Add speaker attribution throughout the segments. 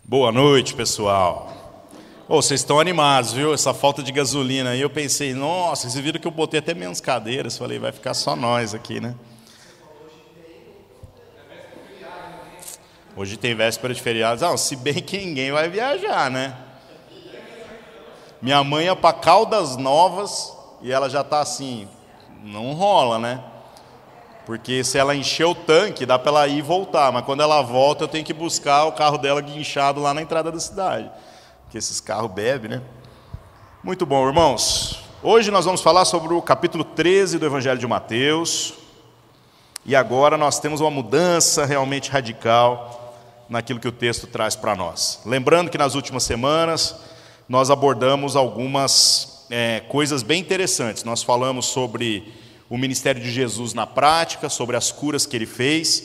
Speaker 1: Boa noite, pessoal. Vocês estão animados, viu? Essa falta de gasolina aí, eu pensei, nossa, vocês viram que eu botei até menos cadeiras. Falei, vai ficar só nós aqui, né? Hoje tem véspera de feriado. Não, se bem que ninguém vai viajar, né? Minha mãe ia para Caldas Novas e ela já está assim, não rola, né? Porque se ela encher o tanque, dá para ela ir e voltar. Mas quando ela volta, eu tenho que buscar o carro dela guinchado lá na entrada da cidade. Porque esses carros bebem, né? Muito bom, irmãos. Hoje nós vamos falar sobre o capítulo 13 do Evangelho de Mateus. E agora nós temos uma mudança realmente radical naquilo que o texto traz para nós. Lembrando que nas últimas semanas nós abordamos algumas coisas bem interessantes. Nós falamos sobre o ministério de Jesus na prática, sobre as curas que ele fez.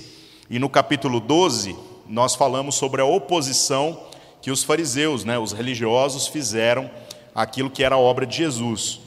Speaker 1: E no capítulo 12, nós falamos sobre a oposição que os fariseus, os religiosos, fizeram àquilo que era a obra de Jesus.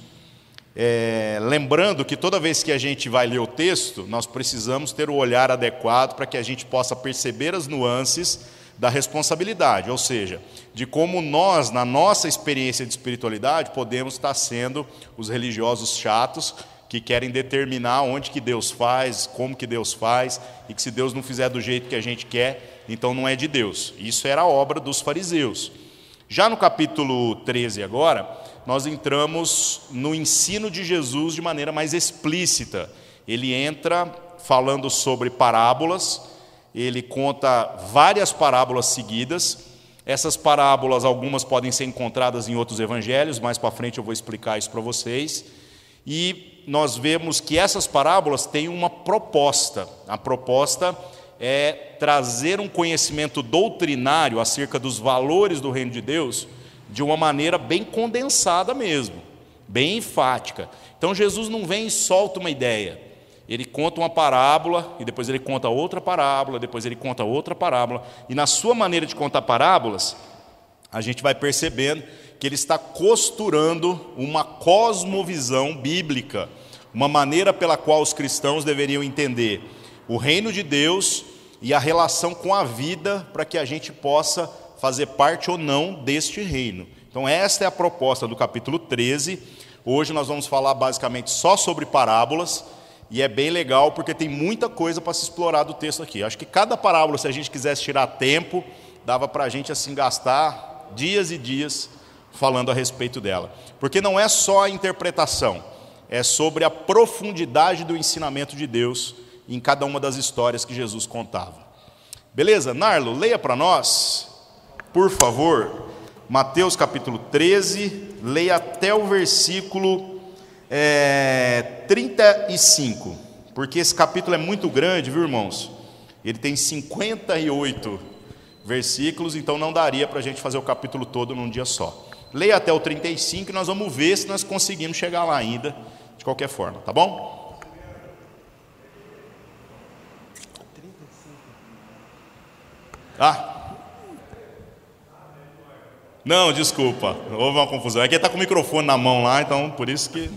Speaker 1: Lembrando que toda vez que a gente vai ler o texto, nós precisamos ter o olhar adequado para que a gente possa perceber as nuances da responsabilidade, ou seja, de como nós, na nossa experiência de espiritualidade, podemos estar sendo os religiosos chatos, que querem determinar onde que Deus faz, como que Deus faz, e que se Deus não fizer do jeito que a gente quer, então não é de Deus. Isso era a obra dos fariseus. Já no capítulo 13 agora, nós entramos no ensino de Jesus de maneira mais explícita. Ele entra falando sobre parábolas, ele conta várias parábolas seguidas. Essas parábolas, algumas podem ser encontradas em outros evangelhos, mais para frente eu vou explicar isso para vocês. E nós vemos que essas parábolas têm uma proposta. A proposta é trazer um conhecimento doutrinário acerca dos valores do reino de Deus de uma maneira bem condensada mesmo, bem enfática. Então Jesus não vem e solta uma ideia. Ele conta uma parábola, e depois ele conta outra parábola, depois ele conta outra parábola. E na sua maneira de contar parábolas, a gente vai percebendo que ele está costurando uma cosmovisão bíblica, uma maneira pela qual os cristãos deveriam entender o reino de Deus e a relação com a vida, para que a gente possa fazer parte ou não deste reino. Então esta é a proposta do capítulo 13. Hoje nós vamos falar basicamente só sobre parábolas, e é bem legal porque tem muita coisa para se explorar do texto aqui. Acho que cada parábola, se a gente quisesse tirar tempo, dava para a gente assim gastar dias e dias falando a respeito dela. Porque não é só a interpretação, é sobre a profundidade do ensinamento de Deus em cada uma das histórias que Jesus contava. Beleza? Narlo, leia para nós, por favor, Mateus capítulo 13, leia até o versículo 35, porque esse capítulo é muito grande, viu, irmãos? Ele tem 58 versículos, então não daria para a gente fazer o capítulo todo num dia só. Leia até o 35 e nós vamos ver se nós conseguimos chegar lá ainda, de qualquer forma, tá bom? Não, desculpa, houve uma confusão. É que ele está com o microfone na mão lá, então por isso que...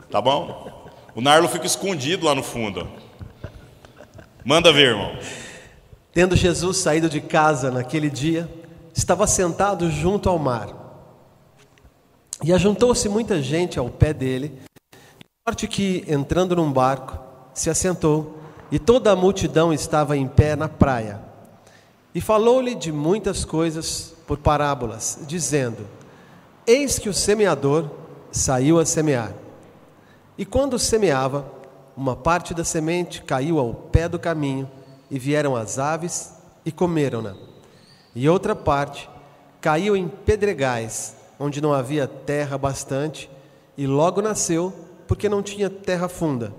Speaker 1: Tá bom? O Narlo fica escondido lá no fundo. Manda ver, irmão.
Speaker 2: Tendo Jesus saído de casa naquele dia, estava sentado junto ao mar. E ajuntou-se muita gente ao pé dele, de sorte que, entrando num barco, se assentou, e toda a multidão estava em pé na praia. E falou-lhe de muitas coisas por parábolas, dizendo: Eis que o semeador saiu a semear. E quando semeava, uma parte da semente caiu ao pé do caminho, e vieram as aves e comeram-na. E outra parte caiu em pedregais, onde não havia terra bastante, e logo nasceu, porque não tinha terra funda.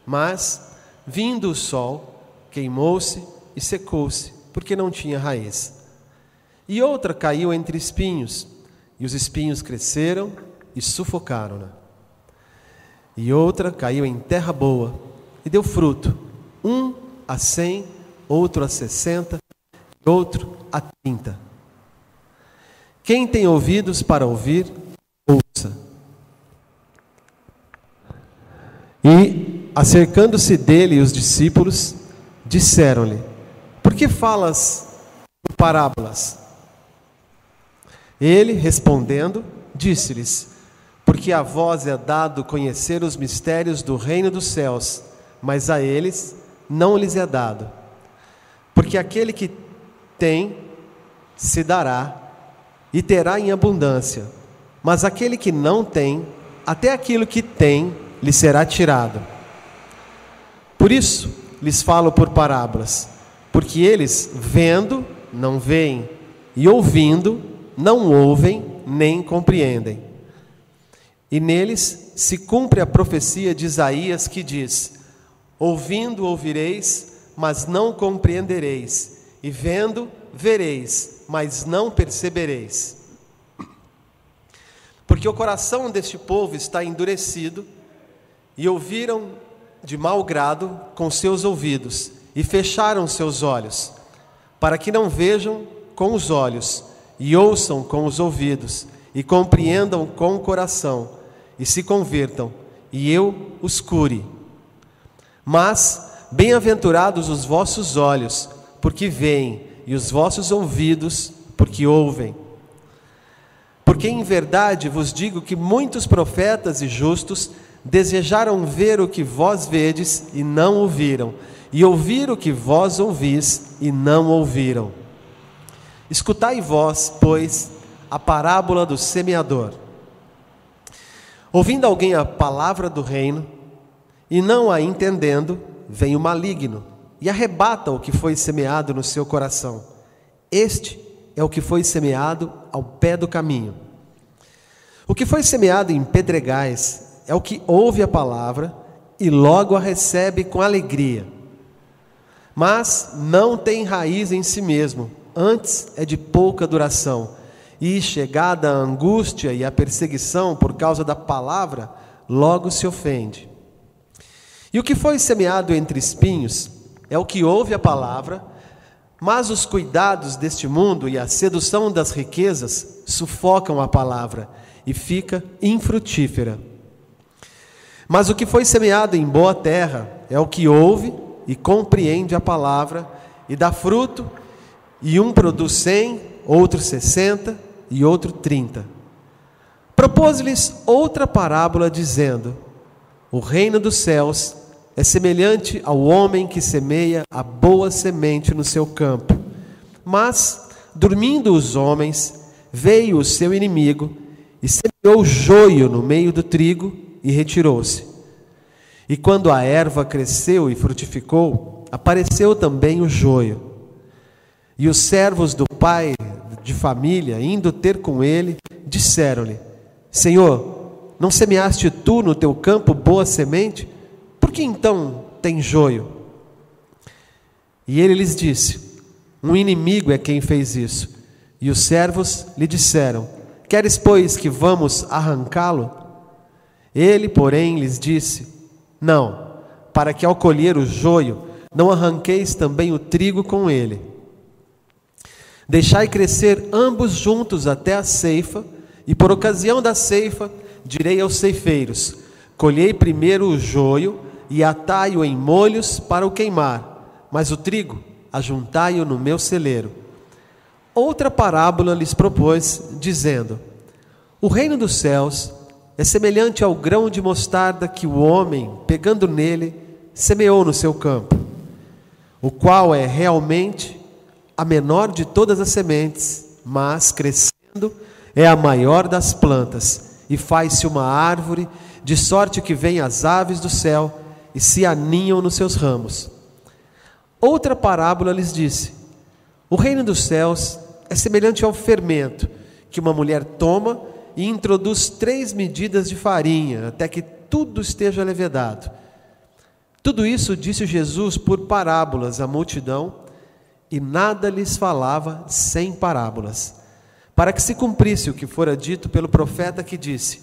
Speaker 2: Mas, vindo o sol, queimou-se e secou-se, porque não tinha raiz. E outra caiu entre espinhos, e os espinhos cresceram e sufocaram-na. E outra caiu em terra boa, e deu fruto, 100, outro 60, e outro 30. Quem tem ouvidos para ouvir, ouça. E, acercando-se dele os discípulos, disseram-lhe: Por que falas por parábolas. Ele, respondendo, disse-lhes: porque a vós é dado conhecer os mistérios do reino dos céus, mas a eles não lhes é dado. Porque aquele que tem, se dará, e terá em abundância, mas aquele que não tem, até aquilo que tem, lhe será tirado. Por isso lhes falo por parábolas, porque eles, vendo, não veem, e ouvindo, não ouvem, nem compreendem. E neles se cumpre a profecia de Isaías que diz: ouvindo ouvireis, mas não compreendereis, e vendo vereis, mas não percebereis. Porque o coração deste povo está endurecido, e ouviram de mau grado com seus ouvidos, e fecharam seus olhos, para que não vejam com os olhos, e ouçam com os ouvidos, e compreendam com o coração, e se convertam, e eu os cure. Mas bem-aventurados os vossos olhos, porque veem, e os vossos ouvidos, porque ouvem. Porque em verdade vos digo que muitos profetas e justos desejaram ver o que vós vedes e não ouviram, e ouvir o que vós ouvis e não ouviram. Escutai vós, pois, a parábola do semeador. Ouvindo alguém a palavra do reino, e não a entendendo, vem o maligno, e arrebata o que foi semeado no seu coração. Este é o que foi semeado ao pé do caminho. O que foi semeado em pedregais é o que ouve a palavra e logo a recebe com alegria. Mas não tem raiz em si mesmo, antes é de pouca duração. E chegada a angústia e a perseguição por causa da palavra, logo se ofende. E o que foi semeado entre espinhos é o que ouve a palavra, mas os cuidados deste mundo e a sedução das riquezas sufocam a palavra e fica infrutífera. Mas o que foi semeado em boa terra é o que ouve e compreende a palavra e dá fruto, e um produz 100, outro 60 e outro 30. Propôs-lhes outra parábola dizendo: o reino dos céus é semelhante ao homem que semeia a boa semente no seu campo. Mas, dormindo os homens, veio o seu inimigo e semeou joio no meio do trigo e retirou-se. E quando a erva cresceu e frutificou, apareceu também o joio. E os servos do pai de família, indo ter com ele, disseram-lhe: Senhor, não semeaste tu no teu campo boa semente? Por que então tem joio? E ele lhes disse: um inimigo é quem fez isso. E os servos lhe disseram: queres, pois, que vamos arrancá-lo? Ele, porém, lhes disse: não, para que ao colher o joio, não arranqueis também o trigo com ele. Deixai crescer ambos juntos até a ceifa, e por ocasião da ceifa, direi aos ceifeiros: colhei primeiro o joio, e atai-o em molhos para o queimar, mas o trigo ajuntai-o no meu celeiro. Outra parábola lhes propôs, dizendo: o reino dos céus é semelhante ao grão de mostarda que o homem, pegando nele, semeou no seu campo, o qual é realmente a menor de todas as sementes, mas, crescendo, é a maior das plantas, e faz-se uma árvore, de sorte que vêm as aves do céu e se aninham nos seus ramos. Outra parábola lhes disse: o reino dos céus é semelhante ao fermento, que uma mulher toma e introduz 3 medidas de farinha, até que tudo esteja levedado. Tudo isso disse Jesus por parábolas à multidão, e nada lhes falava sem parábolas, para que se cumprisse o que fora dito pelo profeta que disse: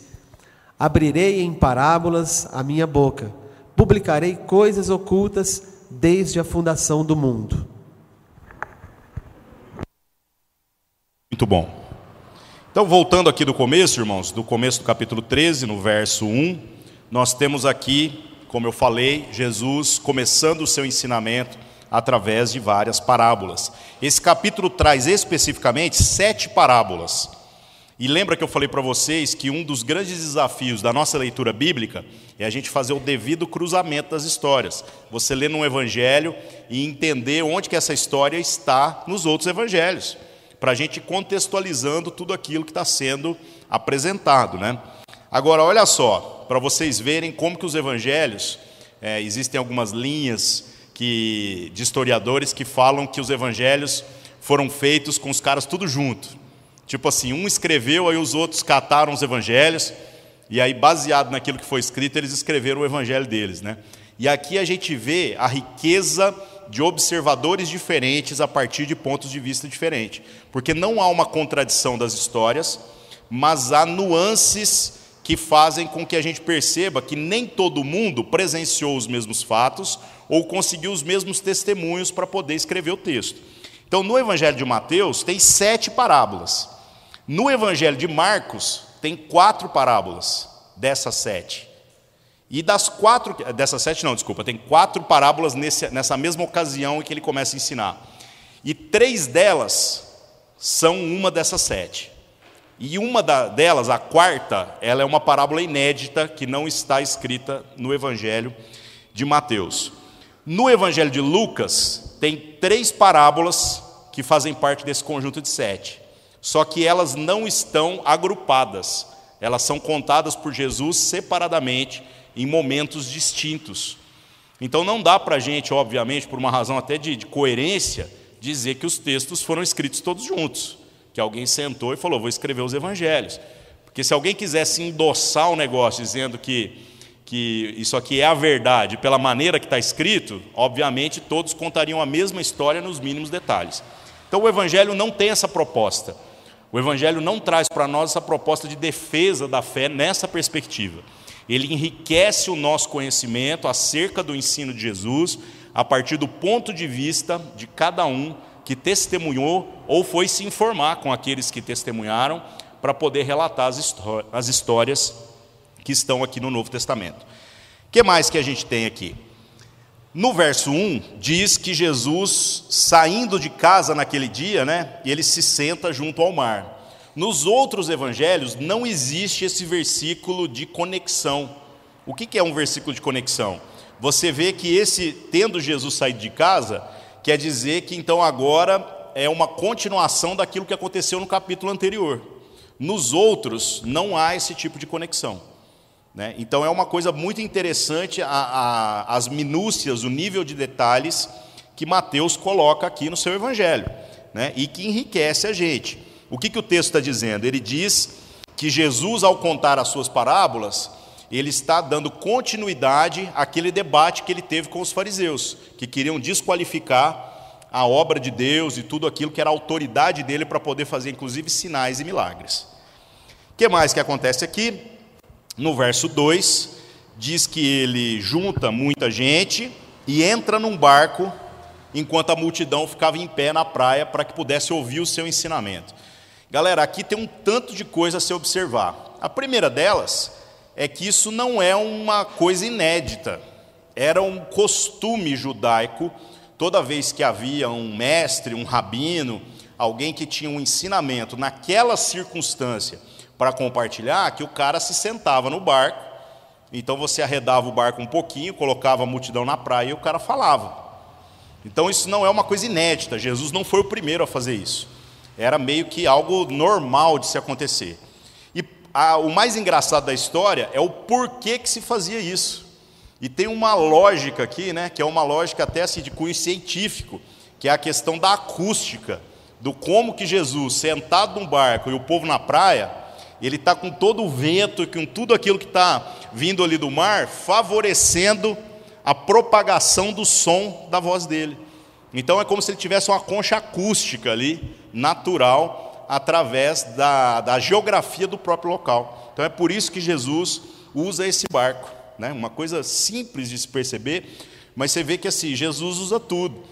Speaker 2: abrirei em parábolas a minha boca, publicarei coisas ocultas desde a fundação do mundo.
Speaker 1: Muito bom. Então, voltando aqui do começo, irmãos, do começo do capítulo 13, no verso 1, nós temos aqui, como eu falei, Jesus começando o seu ensinamento através de várias parábolas. Esse capítulo traz especificamente 7 parábolas. E lembra que eu falei para vocês que um dos grandes desafios da nossa leitura bíblica é a gente fazer o devido cruzamento das histórias. Você lê num evangelho e entender onde que essa história está nos outros evangelhos, para a gente ir contextualizando tudo aquilo que está sendo apresentado, né? Agora, olha só, para vocês verem como que os evangelhos, existem algumas linhas de historiadores que falam que os evangelhos foram feitos com os caras tudo junto. Tipo assim, um escreveu, aí os outros cataram os evangelhos, e aí, baseado naquilo que foi escrito, eles escreveram o evangelho deles, né? E aqui a gente vê a riqueza de observadores diferentes a partir de pontos de vista diferentes. Porque não há uma contradição das histórias, mas há nuances que fazem com que a gente perceba que nem todo mundo presenciou os mesmos fatos ou conseguiu os mesmos testemunhos para poder escrever o texto. Então, no Evangelho de Mateus, tem 7 parábolas. No Evangelho de Marcos, tem 4 parábolas dessas 7. E das 4... Dessas 7 não, desculpa. Tem 4 parábolas nessa mesma ocasião em que ele começa a ensinar. E 3 delas são uma dessas 7. E uma delas, a quarta, ela é uma parábola inédita que não está escrita no Evangelho de Mateus. No Evangelho de Lucas, tem 3 parábolas que fazem parte desse conjunto de 7. Só que elas não estão agrupadas. Elas são contadas por Jesus separadamente, em momentos distintos. Então não dá para a gente, obviamente, por uma razão até de coerência, dizer que os textos foram escritos todos juntos. Que alguém sentou e falou, vou escrever os evangelhos. Porque se alguém quisesse endossar o negócio dizendo que isso aqui é a verdade pela maneira que está escrito, obviamente todos contariam a mesma história nos mínimos detalhes. Então o Evangelho não tem essa proposta. O Evangelho não traz para nós essa proposta de defesa da fé nessa perspectiva. Ele enriquece o nosso conhecimento acerca do ensino de Jesus a partir do ponto de vista de cada um que testemunhou ou foi se informar com aqueles que testemunharam para poder relatar as histórias que estão aqui no Novo Testamento. O que mais que a gente tem aqui? No verso 1, diz que Jesus, saindo de casa naquele dia, né, ele se senta junto ao mar. Nos outros evangelhos não existe esse versículo de conexão. O que é um versículo de conexão? Você vê que tendo Jesus saído de casa, quer dizer que então agora é uma continuação daquilo que aconteceu no capítulo anterior. Nos outros não há esse tipo de conexão, né? Então é uma coisa muito interessante as minúcias, o nível de detalhes que Mateus coloca aqui no seu evangelho, né? E que enriquece a gente. O que o texto está dizendo? Ele diz que Jesus, ao contar as suas parábolas, ele está dando continuidade àquele debate que ele teve com os fariseus, que queriam desqualificar a obra de Deus e tudo aquilo que era a autoridade dele para poder fazer, inclusive, sinais e milagres. O que mais que acontece aqui? No verso 2, diz que ele junta muita gente e entra num barco, enquanto a multidão ficava em pé na praia para que pudesse ouvir o seu ensinamento. Galera, aqui tem um tanto de coisa a se observar. A primeira delas é que isso não é uma coisa inédita. Era um costume judaico, toda vez que havia um mestre, um rabino, alguém que tinha um ensinamento naquela circunstância para compartilhar, que o cara se sentava no barco, então você arredava o barco um pouquinho, colocava a multidão na praia e o cara falava. Então isso não é uma coisa inédita, Jesus não foi o primeiro a fazer isso. Era meio que algo normal de se acontecer. E o mais engraçado da história é o porquê que se fazia isso. E tem uma lógica aqui, né, que é uma lógica até assim, de cunho científico, que é a questão da acústica, do como que Jesus, sentado num barco e o povo na praia, ele está com todo o vento, com tudo aquilo que está vindo ali do mar, favorecendo a propagação do som da voz dele. Então é como se ele tivesse uma concha acústica ali, natural, através da geografia do próprio local. Então é por isso que Jesus usa esse barco, né? Uma coisa simples de se perceber, mas você vê que assim, Jesus usa tudo.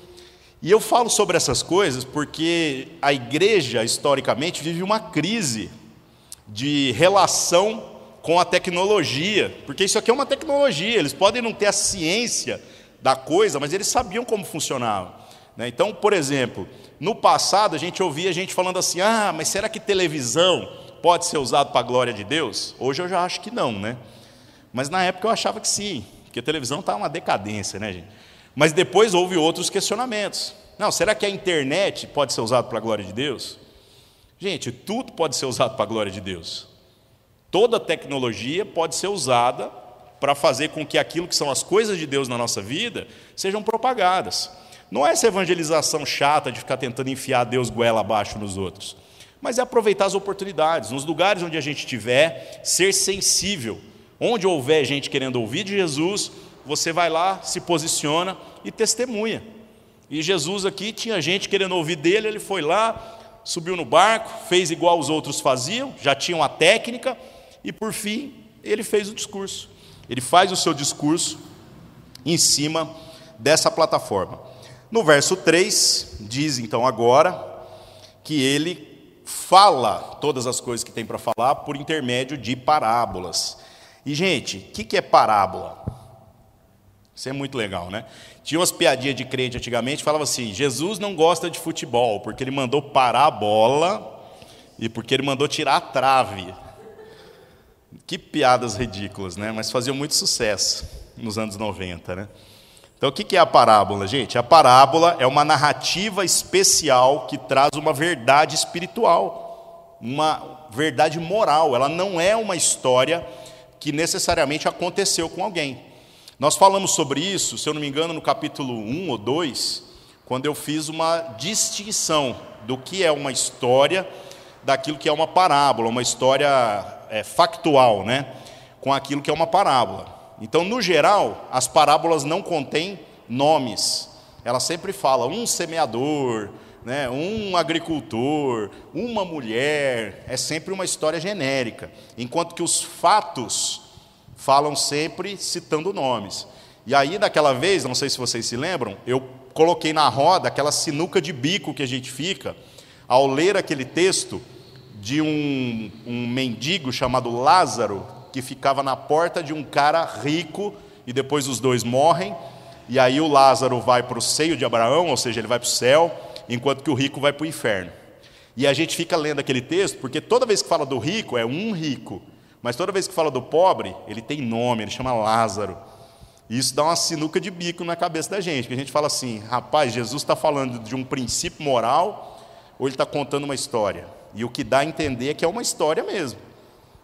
Speaker 1: E eu falo sobre essas coisas porque a igreja, historicamente, vive uma crise de relação com a tecnologia, porque isso aqui é uma tecnologia, eles podem não ter a ciência da coisa, mas eles sabiam como funcionava, né? Então, por exemplo, no passado a gente ouvia gente falando assim: mas será que televisão pode ser usado para a glória de Deus? Hoje eu já acho que não, né? Mas na época eu achava que sim, porque a televisão estava uma decadência, né, gente? Mas depois houve outros questionamentos. Não, será que a internet pode ser usada para a glória de Deus? Gente, tudo pode ser usado para a glória de Deus. Toda tecnologia pode ser usada para fazer com que aquilo que são as coisas de Deus na nossa vida sejam propagadas. Não é essa evangelização chata de ficar tentando enfiar Deus goela abaixo nos outros, mas é aproveitar as oportunidades, nos lugares onde a gente estiver, ser sensível. Onde houver gente querendo ouvir de Jesus, você vai lá, se posiciona e testemunha. E Jesus aqui tinha gente querendo ouvir dele, ele foi lá, subiu no barco, fez igual os outros faziam, já tinham a técnica, e por fim, ele fez o discurso. Ele faz o seu discurso em cima dessa plataforma. No verso 3, diz então agora que ele fala todas as coisas que tem para falar por intermédio de parábolas. E, gente, o que é parábola? Isso é muito legal, né? Tinha umas piadinhas de crente antigamente, falava assim: Jesus não gosta de futebol, porque ele mandou parar a bola e porque ele mandou tirar a trave. Que piadas ridículas, né? Mas faziam muito sucesso nos anos 90, né? Então, o que é a parábola, gente? A parábola é uma narrativa especial que traz uma verdade espiritual, uma verdade moral. Ela não é uma história que necessariamente aconteceu com alguém. Nós falamos sobre isso, se eu não me engano, no capítulo 1 ou 2, quando eu fiz uma distinção do que é uma história daquilo que é uma parábola, uma história factual, né, com aquilo que é uma parábola. Então, no geral, as parábolas não contêm nomes. Ela sempre fala um semeador, né, um agricultor, uma mulher. É sempre uma história genérica, enquanto que os fatos falam sempre citando nomes. E aí, daquela vez, não sei se vocês se lembram, eu coloquei na roda aquela sinuca de bico que a gente fica ao ler aquele texto de um mendigo chamado Lázaro, que ficava na porta de um cara rico, e depois os dois morrem, e aí o Lázaro vai para o seio de Abraão, ou seja, ele vai para o céu, enquanto que o rico vai para o inferno. E a gente fica lendo aquele texto, porque toda vez que fala do rico, é um rico, mas toda vez que fala do pobre, ele tem nome, ele chama Lázaro. E isso dá uma sinuca de bico na cabeça da gente, porque a gente fala assim: rapaz, Jesus está falando de um princípio moral, ou ele está contando uma história? E o que dá a entender é que é uma história mesmo,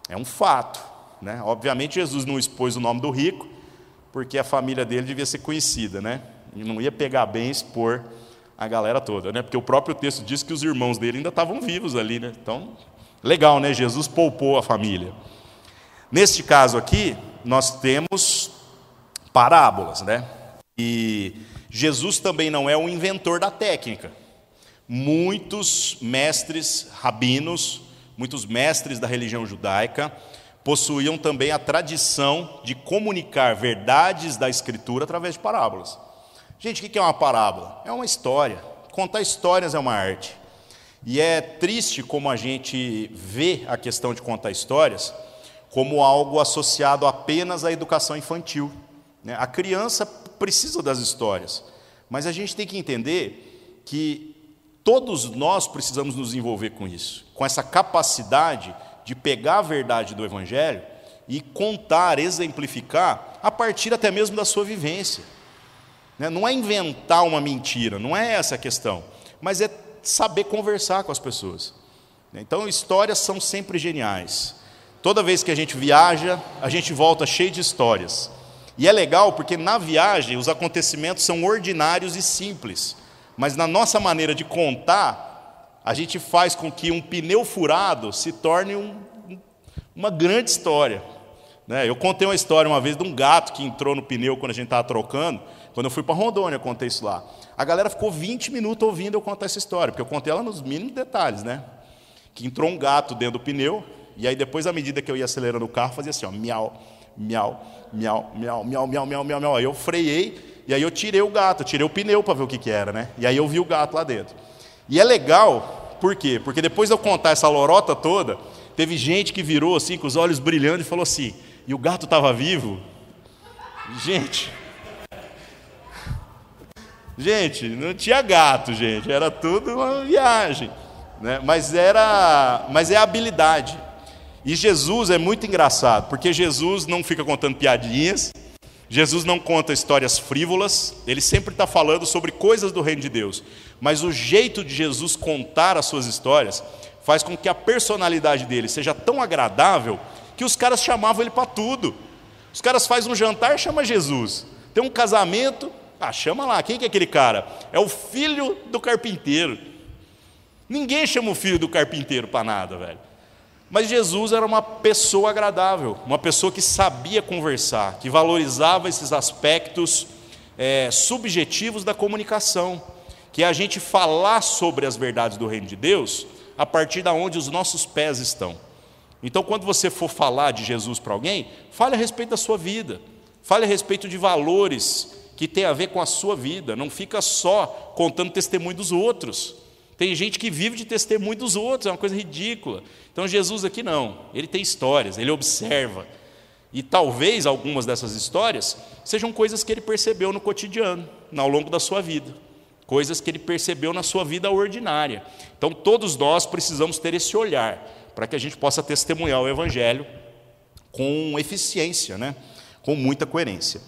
Speaker 1: é um fato, né? Obviamente Jesus não expôs o nome do rico, porque a família dele devia ser conhecida, né? E não ia pegar bem expor a galera toda, né? Porque o próprio texto diz que os irmãos dele ainda estavam vivos ali, né? Então, legal, né? Jesus poupou a família. Neste caso aqui, nós temos parábolas, né? E Jesus também não é o inventor da técnica. Muitos mestres rabinos, muitos mestres da religião judaica, possuíam também a tradição de comunicar verdades da Escritura através de parábolas. Gente, o que é uma parábola? É uma história. Contar histórias é uma arte. E é triste como a gente vê a questão de contar histórias como algo associado apenas à educação infantil, né? A criança precisa das histórias, mas a gente tem que entender que todos nós precisamos nos envolver com isso, com essa capacidade de pegar a verdade do Evangelho e contar, exemplificar, a partir até mesmo da sua vivência. Não é inventar uma mentira, não é essa a questão, mas é saber conversar com as pessoas. Então, histórias são sempre geniais. Toda vez que a gente viaja, a gente volta cheio de histórias. E é legal porque na viagem os acontecimentos são ordinários e simples, mas na nossa maneira de contar, a gente faz com que um pneu furado se torne uma grande história, né? Eu contei uma história uma vez de um gato que entrou no pneu quando a gente estava trocando. Quando eu fui para Rondônia, eu contei isso lá. A galera ficou 20 minutos ouvindo eu contar essa história, porque eu contei ela nos mínimos detalhes, né? Que entrou um gato dentro do pneu, e aí depois, à medida que eu ia acelerando o carro, fazia assim, ó, miau, miau, miau, miau, miau, miau, miau, miau, miau. Aí eu freiei, e aí eu tirei o gato, tirei o pneu para ver o que era, né? E aí eu vi o gato lá dentro. E é legal, por quê? Porque depois de eu contar essa lorota toda, teve gente que virou assim, com os olhos brilhando, e falou assim: e o gato estava vivo? Gente, Gente, não tinha gato, gente, era tudo uma viagem, né? Mas é a habilidade. E Jesus é muito engraçado, porque Jesus não fica contando piadinhas, Jesus não conta histórias frívolas, ele sempre está falando sobre coisas do reino de Deus. Mas o jeito de Jesus contar as suas histórias faz com que a personalidade dele seja tão agradável que os caras chamavam ele para tudo. Os caras fazem um jantar, chama Jesus. Tem um casamento, chama lá, quem que é aquele cara? É o filho do carpinteiro. Ninguém chama o filho do carpinteiro para nada, velho. Mas Jesus era uma pessoa agradável, uma pessoa que sabia conversar, que valorizava esses aspectos subjetivos da comunicação, que é a gente falar sobre as verdades do reino de Deus a partir de onde os nossos pés estão. Então, quando você for falar de Jesus para alguém, fale a respeito da sua vida, fale a respeito de valores que tem a ver com a sua vida, não fica só contando testemunho dos outros. Tem gente que vive de testemunho dos outros, é uma coisa ridícula. Então Jesus aqui não, ele tem histórias, ele observa. E talvez algumas dessas histórias sejam coisas que ele percebeu no cotidiano, ao longo da sua vida. Coisas que ele percebeu na sua vida ordinária. Então todos nós precisamos ter esse olhar, para que a gente possa testemunhar o Evangelho com eficiência, né? Com muita coerência.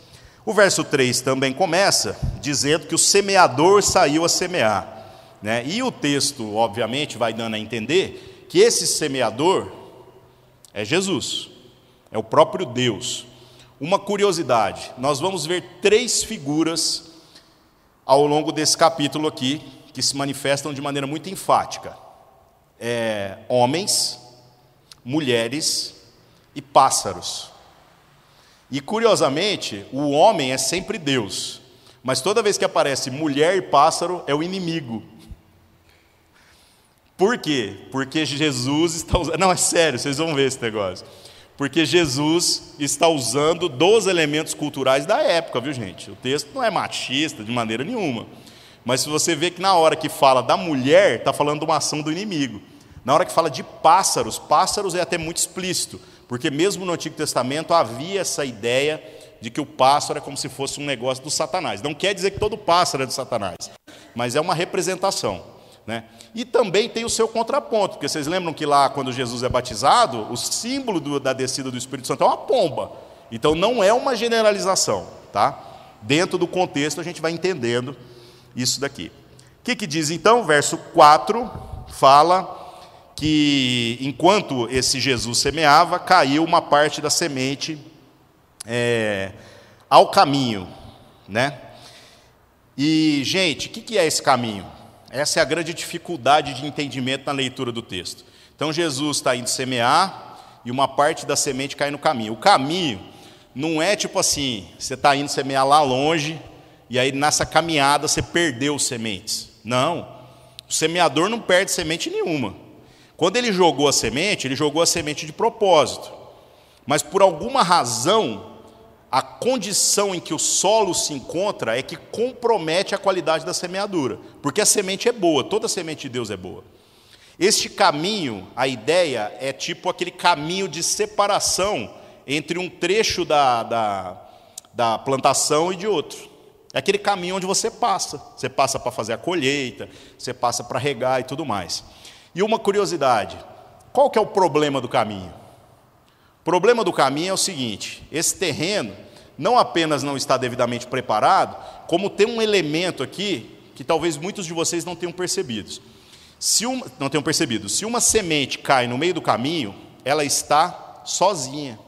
Speaker 1: O verso 3 também começa dizendo que o semeador saiu a semear. Né? E o texto, obviamente, vai dando a entender que esse semeador é Jesus, é o próprio Deus. Uma curiosidade, nós vamos ver 3 figuras ao longo desse capítulo aqui, que se manifestam de maneira muito enfática. Homens, mulheres e pássaros. E curiosamente, o homem é sempre Deus, mas toda vez que aparece mulher e pássaro, é o inimigo. Por quê? Porque Jesus está usando... Não, é sério, vocês vão ver esse negócio. Porque Jesus está usando 2 elementos culturais da época, viu, gente? O texto não é machista de maneira nenhuma. Mas se você vê que na hora que fala da mulher, está falando de uma ação do inimigo. Na hora que fala de pássaros, pássaros é até muito explícito. Porque mesmo no Antigo Testamento havia essa ideia de que o pássaro é como se fosse um negócio do Satanás. Não quer dizer que todo pássaro é do Satanás, mas é uma representação. Né? E também tem o seu contraponto, porque vocês lembram que lá quando Jesus é batizado, o símbolo da descida do Espírito Santo é uma pomba. Então não é uma generalização, tá? Dentro do contexto a gente vai entendendo isso daqui. O que diz então? Verso 4 fala que enquanto esse Jesus semeava, caiu uma parte da semente ao caminho, né? E gente, o que é esse caminho? Essa é a grande dificuldade de entendimento na leitura do texto. Então Jesus está indo semear e uma parte da semente cai no caminho. O caminho não é tipo assim, você está indo semear lá longe e aí nessa caminhada você perdeu sementes. Não, o semeador não perde semente nenhuma. Quando ele jogou a semente de propósito. Mas por alguma razão, a condição em que o solo se encontra é que compromete a qualidade da semeadura. Porque a semente é boa, toda semente de Deus é boa. Este caminho, a ideia é tipo aquele caminho de separação entre um trecho da plantação e de outro. É aquele caminho onde você passa. Você passa para fazer a colheita, você passa para regar e tudo mais. E uma curiosidade, qual que é o problema do caminho? O problema do caminho é o seguinte, esse terreno não apenas não está devidamente preparado, como tem um elemento aqui que talvez muitos de vocês não tenham percebido. Se uma semente cai no meio do caminho, ela está sozinha.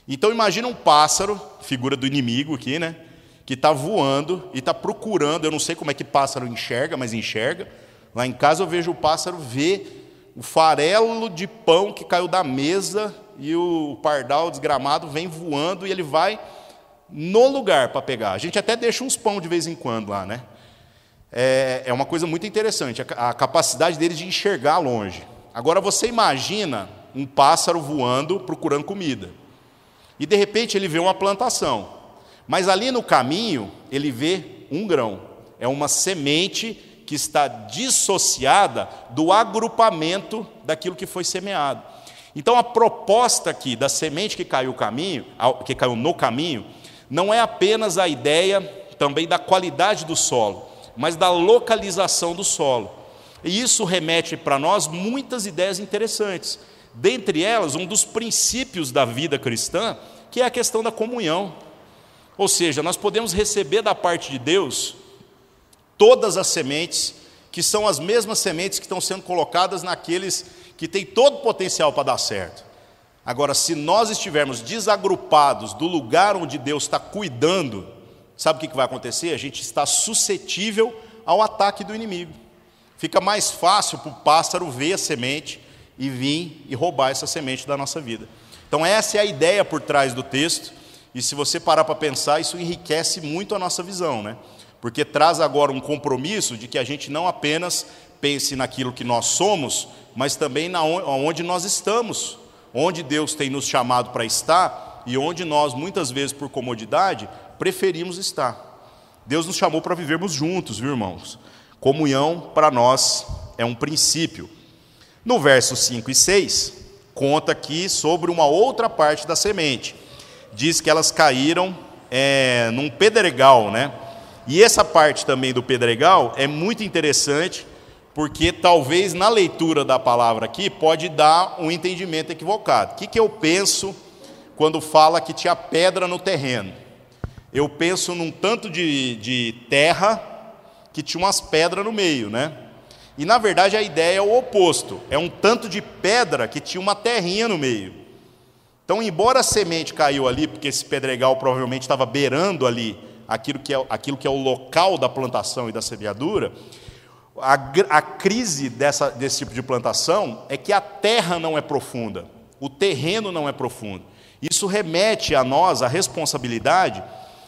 Speaker 1: Então imagina um pássaro, figura do inimigo aqui, né? Que está voando e está procurando, eu não sei como é que pássaro enxerga, mas enxerga. Lá em casa eu vejo o pássaro ver o farelo de pão que caiu da mesa e o pardal desgramado vem voando e ele vai no lugar para pegar. A gente até deixa uns pão de vez em quando lá, né? É uma coisa muito interessante, a capacidade deles de enxergar longe. Agora você imagina um pássaro voando procurando comida. E de repente ele vê uma plantação. Mas ali no caminho ele vê um grão. É uma semente que está dissociada do agrupamento daquilo que foi semeado. Então a proposta aqui da semente que caiu no caminho, não é apenas a ideia também da qualidade do solo, mas da localização do solo. E isso remete para nós muitas ideias interessantes. Dentre elas, um dos princípios da vida cristã, que é a questão da comunhão. Ou seja, nós podemos receber da parte de Deus todas as sementes, que são as mesmas sementes que estão sendo colocadas naqueles que têm todo o potencial para dar certo. Agora, se nós estivermos desagrupados do lugar onde Deus está cuidando, sabe o que vai acontecer? A gente está suscetível ao ataque do inimigo. Fica mais fácil para o pássaro ver a semente e vir e roubar essa semente da nossa vida. Então essa é a ideia por trás do texto, e se você parar para pensar, isso enriquece muito a nossa visão, né? Porque traz agora um compromisso de que a gente não apenas pense naquilo que nós somos, mas também onde nós estamos, onde Deus tem nos chamado para estar e onde nós, muitas vezes por comodidade, preferimos estar. Deus nos chamou para vivermos juntos, viu, irmãos? Comunhão para nós é um princípio. No versos 5 e 6, conta aqui sobre uma outra parte da semente. Diz que elas caíram num pedregal, né? E essa parte também do pedregal é muito interessante, porque talvez na leitura da palavra aqui pode dar um entendimento equivocado. O que eu penso quando fala que tinha pedra no terreno? Eu penso num tanto de terra que tinha umas pedras no meio, né? E na verdade a ideia é o oposto, é um tanto de pedra que tinha uma terrinha no meio. Então, embora a semente caiu ali, porque esse pedregal provavelmente estava beirando ali aquilo que é o local da plantação e da semeadura, a crise desse tipo de plantação é que a terra não é profunda, o terreno não é profundo. Isso remete a nós a responsabilidade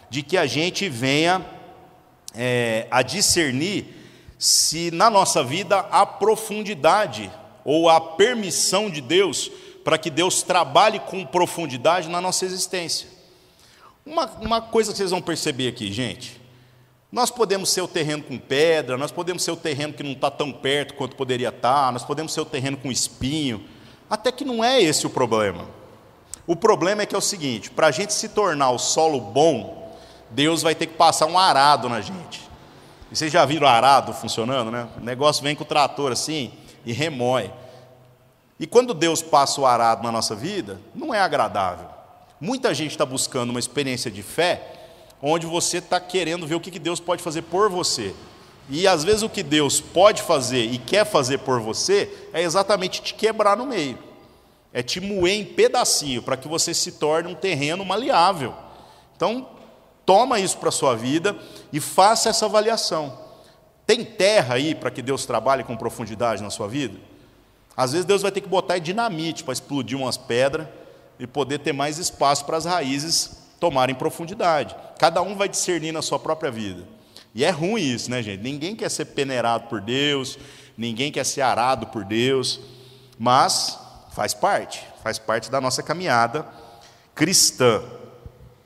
Speaker 1: de que a gente venha a discernir se na nossa vida há profundidade ou a permissão de Deus para que Deus trabalhe com profundidade na nossa existência. Uma coisa que vocês vão perceber aqui, gente, nós podemos ser o terreno com pedra, nós podemos ser o terreno que não está tão perto quanto poderia estar, nós podemos ser o terreno com espinho, até que não é esse o problema. O problema é que é o seguinte, para a gente se tornar o solo bom, Deus vai ter que passar um arado na gente. E vocês já viram o arado funcionando, né? O negócio vem com o trator assim e remói. E quando Deus passa o arado na nossa vida, não é agradável. Muita gente está buscando uma experiência de fé, onde você está querendo ver o que Deus pode fazer por você. E às vezes o que Deus pode fazer e quer fazer por você, é exatamente te quebrar no meio. É te moer em pedacinho, para que você se torne um terreno maleável. Então, toma isso para a sua vida e faça essa avaliação. Tem terra aí para que Deus trabalhe com profundidade na sua vida? Às vezes Deus vai ter que botar dinamite para explodir umas pedras e poder ter mais espaço para as raízes tomarem profundidade. Cada um vai discernir na sua própria vida. E é ruim isso, né, gente? Ninguém quer ser peneirado por Deus, ninguém quer ser arado por Deus, mas faz parte da nossa caminhada cristã.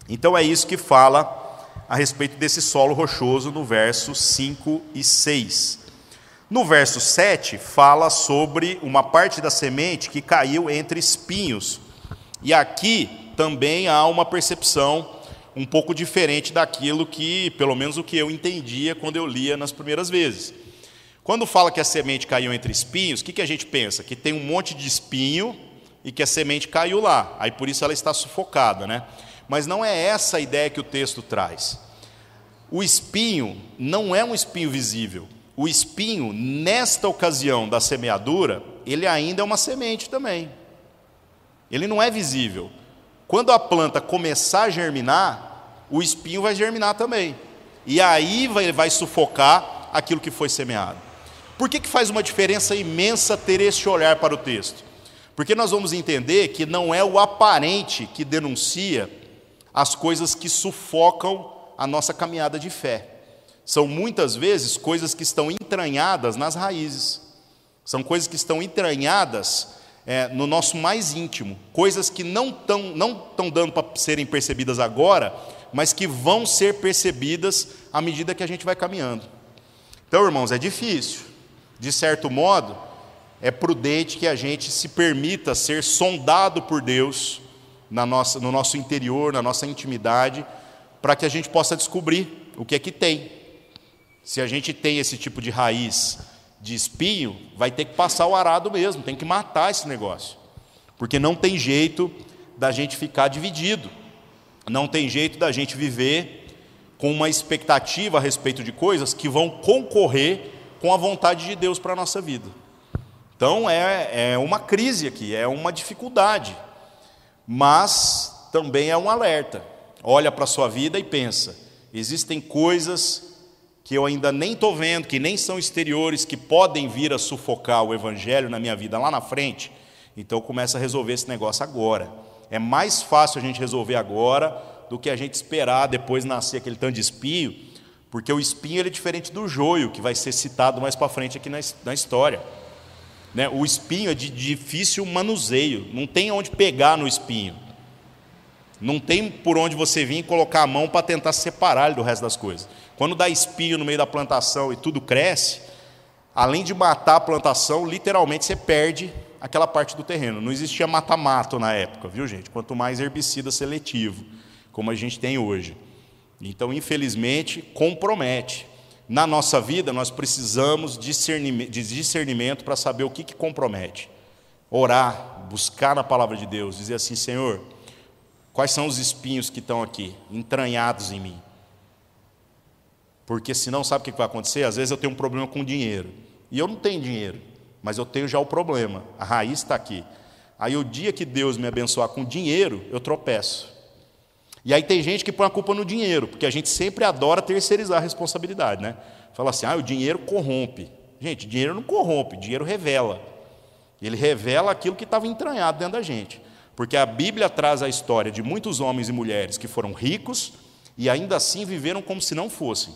Speaker 1: Então é isso que fala a respeito desse solo rochoso no verso 5 e 6. No verso 7, fala sobre uma parte da semente que caiu entre espinhos. E aqui também há uma percepção um pouco diferente daquilo que, pelo menos o que eu entendia quando eu lia nas primeiras vezes. Quando fala que a semente caiu entre espinhos, o que a gente pensa? Que tem um monte de espinho e que a semente caiu lá. Aí por isso ela está sufocada, né? Mas não é essa a ideia que o texto traz. O espinho não é um espinho visível. O espinho, nesta ocasião da semeadura, ele ainda é uma semente também. Ele não é visível. Quando a planta começar a germinar, o espinho vai germinar também. E aí vai sufocar aquilo que foi semeado. Por que faz uma diferença imensa ter este olhar para o texto? Porque nós vamos entender que não é o aparente que denuncia as coisas que sufocam a nossa caminhada de fé. São muitas vezes coisas que estão entranhadas nas raízes. São coisas que estão entranhadas no nosso mais íntimo. Coisas que não estão dando para serem percebidas agora, mas que vão ser percebidas à medida que a gente vai caminhando. Então, irmãos, é difícil. De certo modo, é prudente que a gente se permita ser sondado por Deus no nosso interior, na nossa intimidade, para que a gente possa descobrir o que é que tem. Se a gente tem esse tipo de raiz de espinho, vai ter que passar o arado mesmo, tem que matar esse negócio. Porque não tem jeito da gente ficar dividido. Não tem jeito da gente viver com uma expectativa a respeito de coisas que vão concorrer com a vontade de Deus para a nossa vida. Então é uma crise aqui, é uma dificuldade, mas também é um alerta. Olha para a sua vida e pensa, existem coisas que eu ainda nem estou vendo, que nem são exteriores, que podem vir a sufocar o Evangelho na minha vida lá na frente, então começa a resolver esse negócio agora. É mais fácil a gente resolver agora do que a gente esperar depois nascer aquele tanto de espinho, porque o espinho ele é diferente do joio, que vai ser citado mais para frente aqui na história. Né? O espinho é de difícil manuseio, não tem onde pegar no espinho. Não tem por onde você vir e colocar a mão para tentar separar ele do resto das coisas. Quando dá espinho no meio da plantação e tudo cresce, além de matar a plantação, literalmente você perde aquela parte do terreno. Não existia mata-mato na época, viu, gente? Quanto mais herbicida seletivo, como a gente tem hoje. Então, infelizmente, compromete. Na nossa vida, nós precisamos de discernimento para saber o que compromete. Orar, buscar na palavra de Deus, dizer assim, Senhor, quais são os espinhos que estão aqui, entranhados em mim? Porque senão, sabe o que vai acontecer? Às vezes eu tenho um problema com dinheiro, e eu não tenho dinheiro, mas eu tenho já o problema, a raiz está aqui. Aí o dia que Deus me abençoar com dinheiro, eu tropeço. E aí tem gente que põe a culpa no dinheiro, porque a gente sempre adora terceirizar a responsabilidade, né? Fala assim, o dinheiro corrompe. Gente, dinheiro não corrompe, dinheiro revela. Ele revela aquilo que estava entranhado dentro da gente. Porque a Bíblia traz a história de muitos homens e mulheres que foram ricos e ainda assim viveram como se não fossem.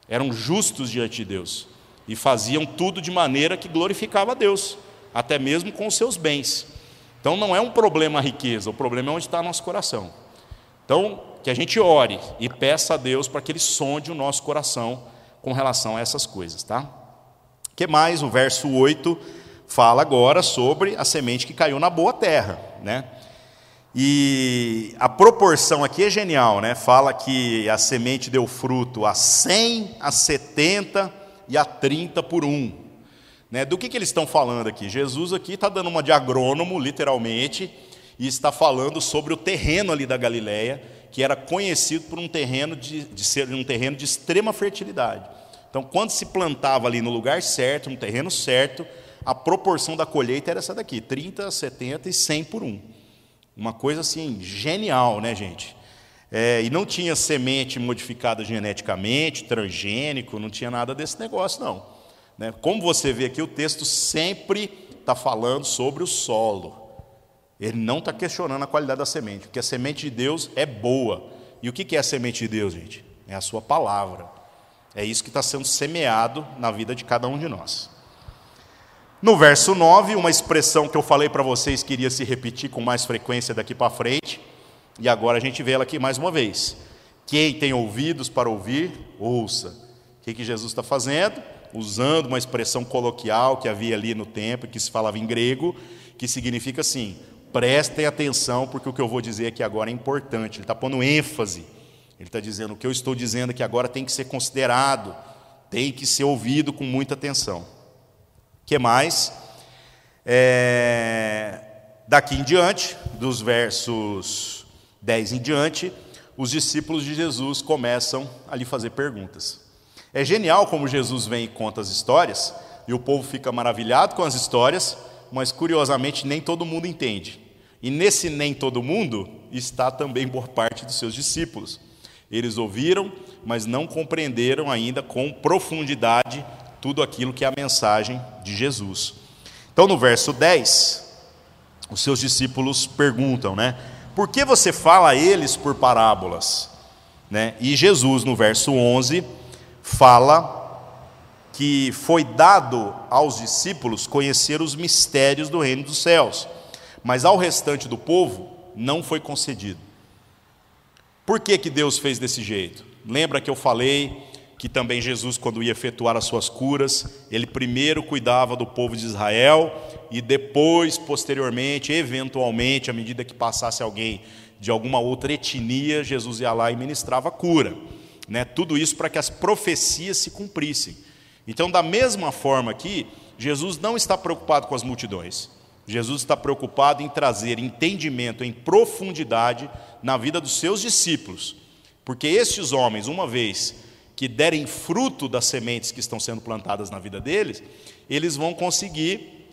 Speaker 1: Eram justos diante de Deus e faziam tudo de maneira que glorificava a Deus, até mesmo com os seus bens. Então não é um problema a riqueza, o problema é onde está nosso coração. Então, que a gente ore e peça a Deus para que Ele sonde o nosso coração com relação a essas coisas, tá? O que mais? O verso 8 fala agora sobre a semente que caiu na boa terra, né? E a proporção aqui é genial, né? Fala que a semente deu fruto a 100, a 70 e a 30 por um. Né? Do que eles estão falando aqui? Jesus aqui está dando uma de agrônomo, literalmente, e está falando sobre o terreno ali da Galileia, que era conhecido por um terreno de ser um terreno de extrema fertilidade. Então, quando se plantava ali no lugar certo, no terreno certo, a proporção da colheita era essa daqui, 30, 70 e 100 por um. Uma coisa assim, genial, né, gente? E não tinha semente modificada geneticamente, transgênico, não tinha nada desse negócio, não. Né? Como você vê aqui, o texto sempre está falando sobre o solo. Ele não está questionando a qualidade da semente, porque a semente de Deus é boa. E o que é a semente de Deus, gente? É a sua palavra. É isso que está sendo semeado na vida de cada um de nós. No verso 9, uma expressão que eu falei para vocês que iria se repetir com mais frequência daqui para frente, e agora a gente vê ela aqui mais uma vez. Quem tem ouvidos para ouvir, ouça. O que Jesus está fazendo? Usando uma expressão coloquial que havia ali no tempo, que se falava em grego, que significa assim, prestem atenção, porque o que eu vou dizer aqui agora é importante. Ele está pondo ênfase. Ele está dizendo, o que eu estou dizendo aqui agora tem que ser considerado, tem que ser ouvido com muita atenção. O que mais? Daqui em diante, dos versos 10 em diante, os discípulos de Jesus começam a lhe fazer perguntas. É genial como Jesus vem e conta as histórias, e o povo fica maravilhado com as histórias, mas curiosamente nem todo mundo entende. E nesse nem todo mundo está também boa parte dos seus discípulos. Eles ouviram, mas não compreenderam ainda com profundidade tudo aquilo que é a mensagem de Jesus. Então no verso 10, os seus discípulos perguntam, né? Por que você fala a eles por parábolas? Né? E Jesus no verso 11 fala que foi dado aos discípulos conhecer os mistérios do reino dos céus, mas ao restante do povo não foi concedido. Por que Deus fez desse jeito? Lembra que eu falei que também Jesus, quando ia efetuar as suas curas, ele primeiro cuidava do povo de Israel e depois, posteriormente, eventualmente, à medida que passasse alguém de alguma outra etnia, Jesus ia lá e ministrava a cura. né? Tudo isso para que as profecias se cumprissem. Então, da mesma forma aqui, Jesus não está preocupado com as multidões. Jesus está preocupado em trazer entendimento em profundidade na vida dos seus discípulos. Porque esses homens, uma vez que derem fruto das sementes que estão sendo plantadas na vida deles, eles vão conseguir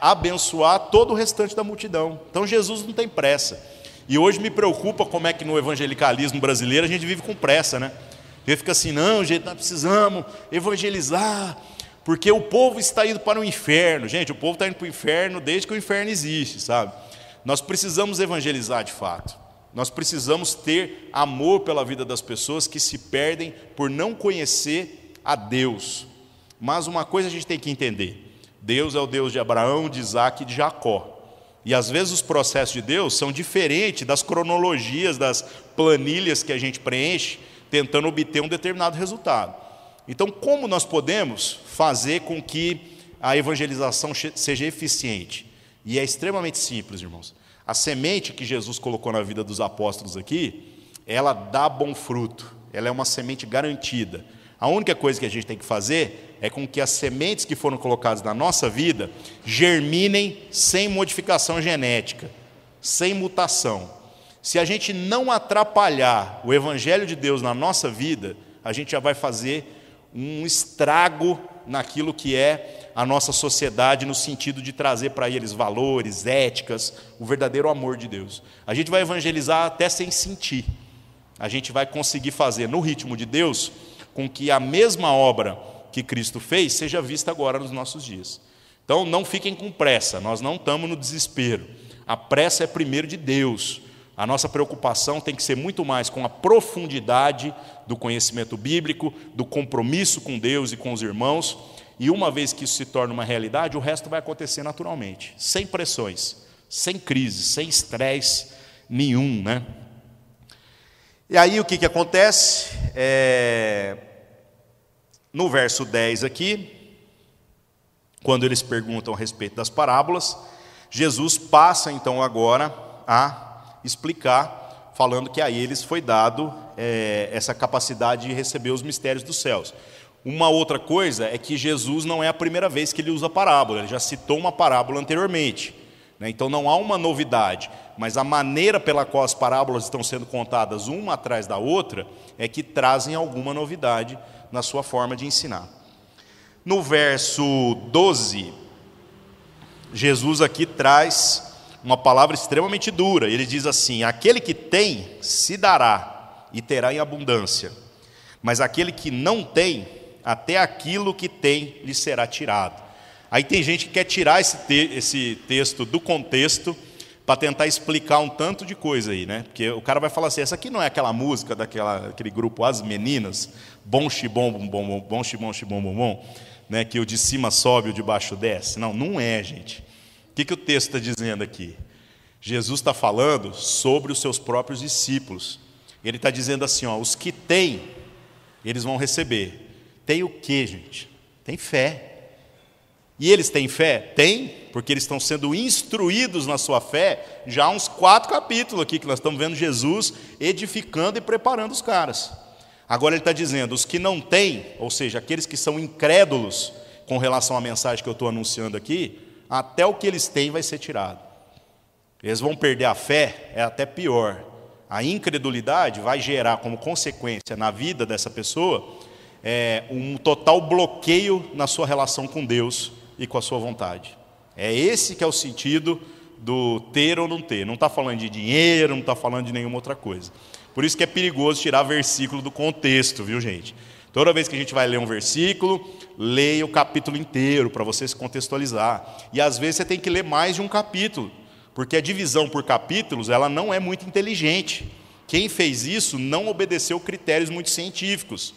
Speaker 1: abençoar todo o restante da multidão. Então Jesus não tem pressa. E hoje me preocupa como é que no evangelicalismo brasileiro a gente vive com pressa, né? A gente fica assim, não, gente, nós precisamos evangelizar, porque o povo está indo para o inferno. Gente, o povo está indo para o inferno desde que o inferno existe, sabe? Nós precisamos evangelizar de fato. Nós precisamos ter amor pela vida das pessoas que se perdem por não conhecer a Deus. Mas uma coisa a gente tem que entender: Deus é o Deus de Abraão, de Isaac e de Jacó. E às vezes os processos de Deus são diferentes das cronologias, das planilhas que a gente preenche, tentando obter um determinado resultado. Então, como nós podemos fazer com que a evangelização seja eficiente? E é extremamente simples, irmãos. A semente que Jesus colocou na vida dos apóstolos aqui, ela dá bom fruto, ela é uma semente garantida. A única coisa que a gente tem que fazer é com que as sementes que foram colocadas na nossa vida germinem sem modificação genética, sem mutação. Se a gente não atrapalhar o evangelho de Deus na nossa vida, a gente já vai fazer um estrago naquilo que é a nossa sociedade, no sentido de trazer para eles valores, éticas, o verdadeiro amor de Deus. A gente vai evangelizar até sem sentir. A gente vai conseguir fazer no ritmo de Deus com que a mesma obra que Cristo fez seja vista agora nos nossos dias. Então não fiquem com pressa, nós não estamos no desespero. A pressa é primeiro de Deus. A nossa preocupação tem que ser muito mais com a profundidade do conhecimento bíblico, do compromisso com Deus e com os irmãos, e uma vez que isso se torna uma realidade, o resto vai acontecer naturalmente, sem pressões, sem crise, sem estresse nenhum, né? E aí o que acontece? No verso 10 aqui, quando eles perguntam a respeito das parábolas, Jesus passa então agora a explicar, falando que a eles foi dado essa capacidade de receber os mistérios dos céus. Uma outra coisa é que Jesus não é a primeira vez que ele usa parábola, ele já citou uma parábola anteriormente, né? Então não há uma novidade, mas a maneira pela qual as parábolas estão sendo contadas uma atrás da outra é que trazem alguma novidade na sua forma de ensinar. No verso 12, Jesus aqui traz uma palavra extremamente dura. Ele diz assim: aquele que tem, se dará e terá em abundância, mas aquele que não tem, até aquilo que tem lhe será tirado. Aí tem gente que quer tirar esse texto do contexto para tentar explicar um tanto de coisa aí, né? Porque o cara vai falar assim: essa aqui não é aquela música daquele grupo As Meninas, bom xibom, bom, bom xibom, xibom, bom, bom, né? Que o de cima sobe, o de baixo desce. Não, não é, gente. O que o texto está dizendo aqui? Jesus está falando sobre os seus próprios discípulos. Ele está dizendo assim, ó, os que têm, eles vão receber. Tem o quê, gente? Tem fé. E eles têm fé? Tem, porque eles estão sendo instruídos na sua fé já há uns 4 capítulos aqui, que nós estamos vendo Jesus edificando e preparando os caras. Agora ele está dizendo, os que não têm, ou seja, aqueles que são incrédulos com relação à mensagem que eu estou anunciando aqui, até o que eles têm vai ser tirado. Eles vão perder a fé, é até pior. A incredulidade vai gerar como consequência na vida dessa pessoa um total bloqueio na sua relação com Deus e com a sua vontade. É esse que é o sentido do ter ou não ter. Não está falando de dinheiro, não está falando de nenhuma outra coisa. Por isso que é perigoso tirar versículo do contexto, viu, gente? Toda vez que a gente vai ler um versículo, leia o capítulo inteiro para você se contextualizar. E às vezes você tem que ler mais de um capítulo, porque a divisão por capítulos ela não é muito inteligente. Quem fez isso não obedeceu critérios muito científicos.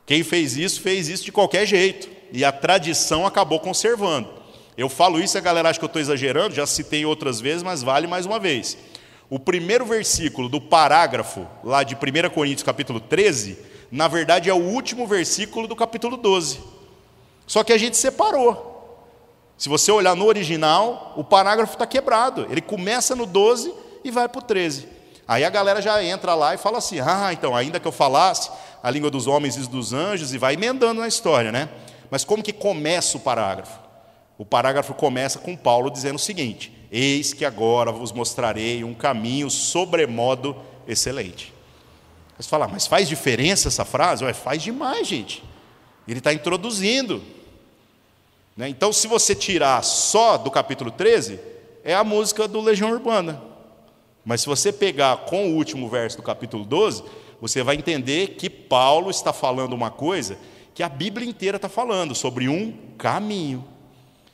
Speaker 1: Quem fez isso de qualquer jeito. E a tradição acabou conservando. Eu falo isso, a galera acha que eu estou exagerando, já citei outras vezes, mas vale mais uma vez. O primeiro versículo do parágrafo, lá de 1 Coríntios capítulo 13, na verdade é o último versículo do capítulo 12. Só que a gente separou. Se você olhar no original, o parágrafo está quebrado. Ele começa no 12 e vai para o 13. Aí a galera já entra lá e fala assim, então, ainda que eu falasse a língua dos homens e dos anjos, e vai emendando na história, né? Mas como que começa o parágrafo? O parágrafo começa com Paulo dizendo o seguinte: eis que agora vos mostrarei um caminho sobremodo excelente. Você fala, mas faz diferença essa frase? Ué, faz demais, gente. Ele está introduzindo, né? Então, se você tirar só do capítulo 13, é a música do Legião Urbana. Mas se você pegar com o último verso do capítulo 12, você vai entender que Paulo está falando uma coisa que a Bíblia inteira está falando, sobre um caminho.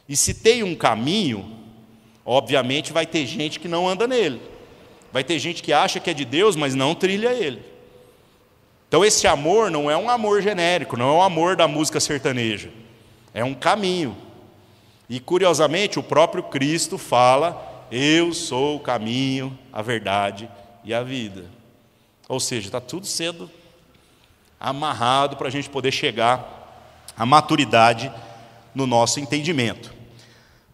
Speaker 1: E se tem um caminho, obviamente vai ter gente que não anda nele. Vai ter gente que acha que é de Deus, mas não trilha ele. Então esse amor não é um amor genérico, não é um amor da música sertaneja. É um caminho. E curiosamente o próprio Cristo fala: eu sou o caminho, a verdade e a vida. Ou seja, está tudo sendo amarrado para a gente poder chegar à maturidade no nosso entendimento.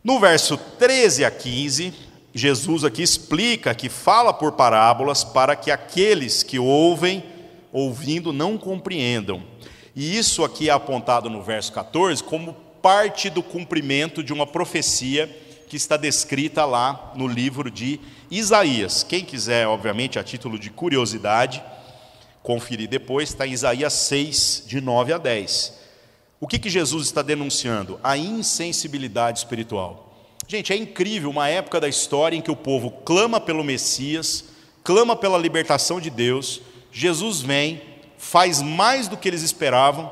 Speaker 1: No verso 13 a 15, Jesus aqui explica que fala por parábolas para que aqueles que ouvem, ouvindo, não compreendam. E isso aqui é apontado no verso 14 como parte do cumprimento de uma profecia que está descrita lá no livro de Isaías. Quem quiser, obviamente, a título de curiosidade, conferir depois, está em Isaías 6, de 9 a 10. O que Jesus está denunciando? A insensibilidade espiritual. Gente, é incrível uma época da história em que o povo clama pelo Messias, clama pela libertação de Deus. Jesus vem, faz mais do que eles esperavam.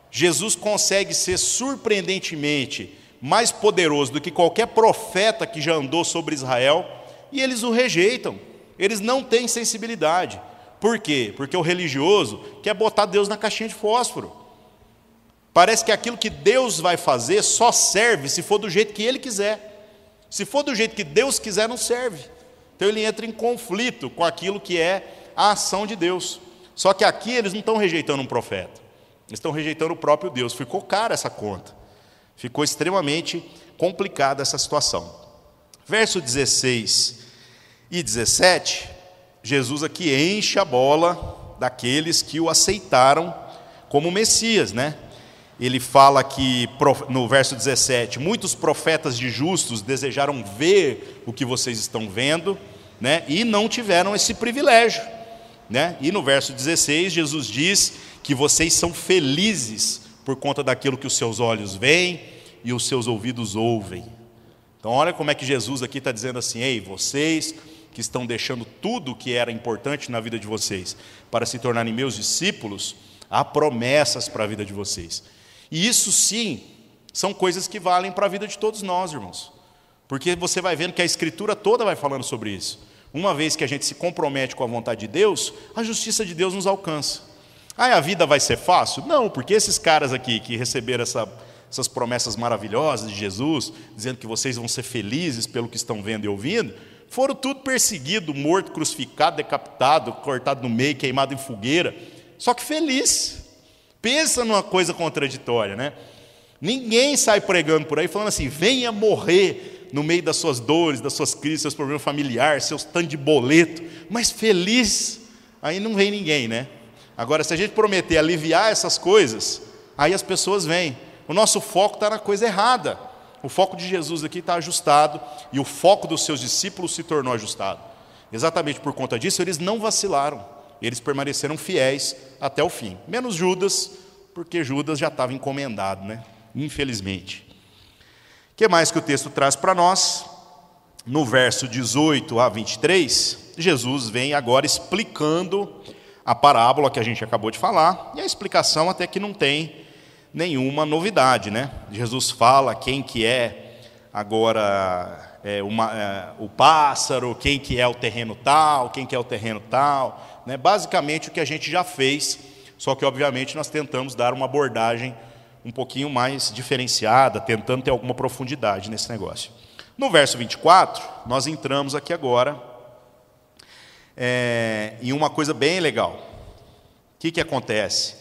Speaker 1: Jesus consegue ser surpreendentemente mais poderoso do que qualquer profeta que já andou sobre Israel, e eles o rejeitam. Eles não têm sensibilidade. Por quê? Porque o religioso quer botar Deus na caixinha de fósforo. Parece que aquilo que Deus vai fazer só serve se for do jeito que Ele quiser. Se for do jeito que Deus quiser, não serve. Então ele entra em conflito com aquilo que é a ação de Deus. Só que aqui eles não estão rejeitando um profeta, eles estão rejeitando o próprio Deus. Ficou cara essa conta, ficou extremamente complicada essa situação. Verso 16 e 17, Jesus aqui enche a bola daqueles que o aceitaram como Messias, né? Ele fala que, no verso 17, muitos profetas de justos desejaram ver o que vocês estão vendo, né? E não tiveram esse privilégio, né? E no verso 16, Jesus diz que vocês são felizes por conta daquilo que os seus olhos veem e os seus ouvidos ouvem. Então olha como é que Jesus aqui está dizendo assim: ei, vocês que estão deixando tudo o que era importante na vida de vocês para se tornarem meus discípulos, há promessas para a vida de vocês. E isso sim, são coisas que valem para a vida de todos nós, irmãos. Porque você vai vendo que a Escritura toda vai falando sobre isso. Uma vez que a gente se compromete com a vontade de Deus, a justiça de Deus nos alcança. A vida vai ser fácil? Não, porque esses caras aqui que receberam essas promessas maravilhosas de Jesus, dizendo que vocês vão ser felizes pelo que estão vendo e ouvindo, foram tudo perseguidos, morto, crucificado, decapitado, cortado no meio, queimado em fogueira. Só que feliz. Pensa numa coisa contraditória, né? Ninguém sai pregando por aí falando assim: venha morrer no meio das suas dores, das suas crises, seus problemas familiares, seus tantos de boleto, mas feliz, aí não vem ninguém, né? Agora, se a gente prometer aliviar essas coisas, aí as pessoas vêm. O nosso foco está na coisa errada. O foco de Jesus aqui está ajustado, e o foco dos seus discípulos se tornou ajustado. Exatamente por conta disso, eles não vacilaram. Eles permaneceram fiéis até o fim. Menos Judas, porque Judas já estava encomendado, né? Infelizmente. O que mais que o texto traz para nós? No verso 18 a 23, Jesus vem agora explicando a parábola que a gente acabou de falar, e a explicação até que não tem nenhuma novidade, né? Jesus fala quem que é agora o pássaro, quem que é o terreno tal, quem que é o terreno tal, né? Basicamente o que a gente já fez, só que obviamente nós tentamos dar uma abordagem um pouquinho mais diferenciada, tentando ter alguma profundidade nesse negócio. No verso 24, nós entramos aqui agora em uma coisa bem legal. O que acontece?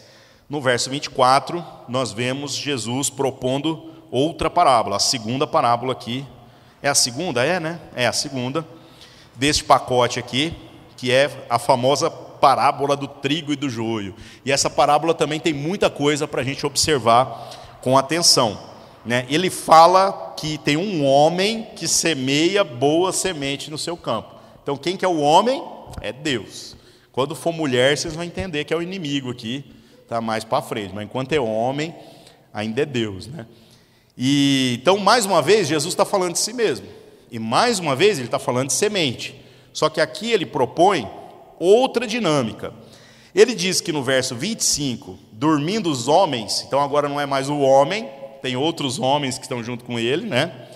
Speaker 1: No verso 24, nós vemos Jesus propondo outra parábola, a segunda parábola aqui. É a segunda? É, né? É a segunda deste pacote aqui, que é a famosa parábola do trigo e do joio. E essa parábola também tem muita coisa para a gente observar com atenção, né? Ele fala que tem um homem que semeia boa semente no seu campo. Então quem que é o homem? É Deus. Quando for mulher, vocês vão entender que é o inimigo aqui, tá mais para frente. Mas enquanto é homem, ainda é Deus, né? E então, mais uma vez, Jesus está falando de si mesmo. E mais uma vez ele está falando de semente. Só que aqui ele propõe outra dinâmica. Ele diz que no verso 25, dormindo os homens, então agora não é mais o homem, tem outros homens que estão junto com ele, né?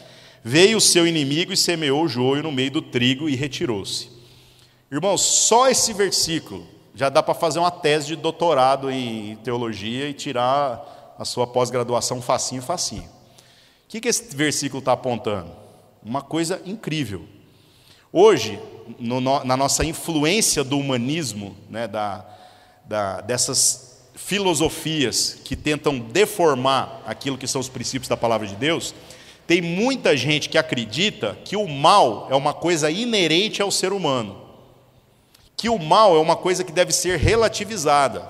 Speaker 1: Veio o seu inimigo e semeou o joio no meio do trigo e retirou-se. Irmãos, só esse versículo já dá para fazer uma tese de doutorado em teologia e tirar a sua pós-graduação facinho. O que esse versículo está apontando? Uma coisa incrível. Hoje, na nossa influência do humanismo, né, dessas filosofias que tentam deformar aquilo que são os princípios da palavra de Deus, tem muita gente que acredita que o mal é uma coisa inerente ao ser humano, que o mal é uma coisa que deve ser relativizada,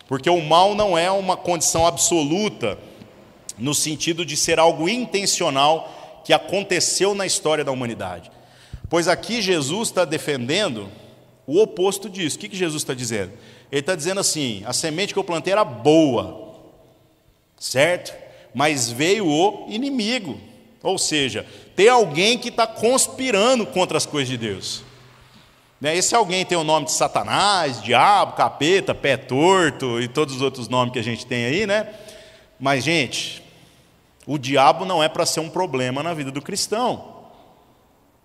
Speaker 1: porque o mal não é uma condição absoluta no sentido de ser algo intencional que aconteceu na história da humanidade. Pois aqui Jesus está defendendo o oposto disso. O que Jesus está dizendo? Ele está dizendo assim, a semente que eu plantei era boa, certo? Mas veio o inimigo, ou seja, tem alguém que está conspirando contra as coisas de Deus. Esse alguém tem o nome de Satanás, diabo, capeta, pé torto e todos os outros nomes que a gente tem aí, né? Mas, gente, o diabo não é para ser um problema na vida do cristão.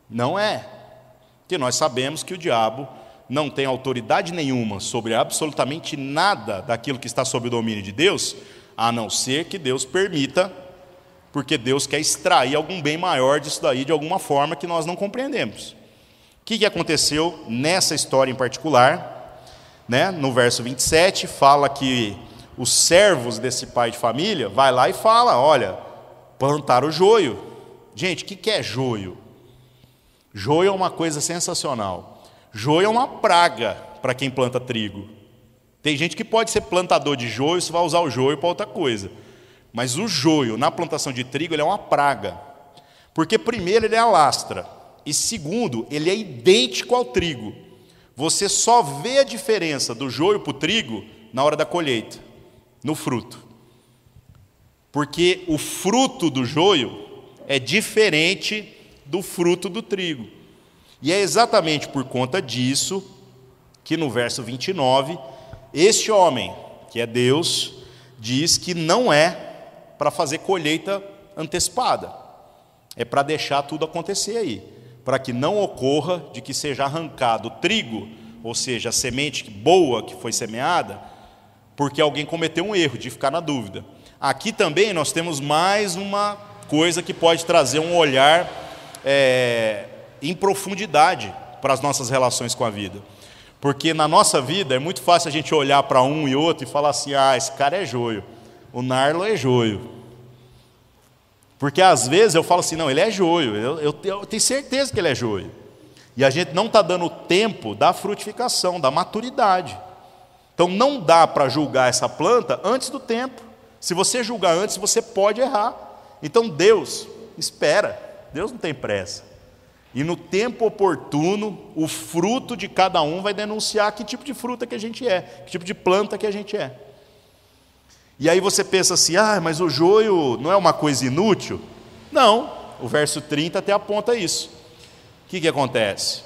Speaker 1: Não é. Porque nós sabemos que o diabo não tem autoridade nenhuma sobre absolutamente nada daquilo que está sob o domínio de Deus, a não ser que Deus permita, porque Deus quer extrair algum bem maior disso daí de alguma forma que nós não compreendemos. O que aconteceu nessa história em particular? Né? No verso 27, fala que os servos desse pai de família vai lá e fala, olha, plantaram o joio. Gente, o que é joio? Joio é uma coisa sensacional. Joio é uma praga para quem planta trigo. Tem gente que pode ser plantador de joio, você vai usar o joio para outra coisa. Mas o joio, na plantação de trigo, ele é uma praga. Porque primeiro ele alastra. E segundo, ele é idêntico ao trigo. Você só vê a diferença do joio para o trigo na hora da colheita, no fruto. Porque o fruto do joio é diferente do fruto do trigo. E é exatamente por conta disso que no verso 29, este homem, que é Deus, diz que não é para fazer colheita antecipada. É para deixar tudo acontecer aí. Para que não ocorra de que seja arrancado o trigo, ou seja, a semente boa que foi semeada, porque alguém cometeu um erro de ficar na dúvida. Aqui também nós temos mais uma coisa que pode trazer um olhar em profundidade para as nossas relações com a vida. Porque na nossa vida é muito fácil a gente olhar para um e outro e falar assim, esse cara é joio, o Narlo é joio. Porque às vezes eu falo assim, não, ele é joio, eu tenho certeza que ele é joio. E a gente não está dando tempo da frutificação, da maturidade. Então não dá para julgar essa planta antes do tempo. Se você julgar antes, você pode errar. Então Deus espera, Deus não tem pressa. E no tempo oportuno, o fruto de cada um vai denunciar que tipo de fruta que a gente é, que tipo de planta que a gente é. E aí você pensa assim, mas o joio não é uma coisa inútil? Não, o verso 30 até aponta isso. O que acontece?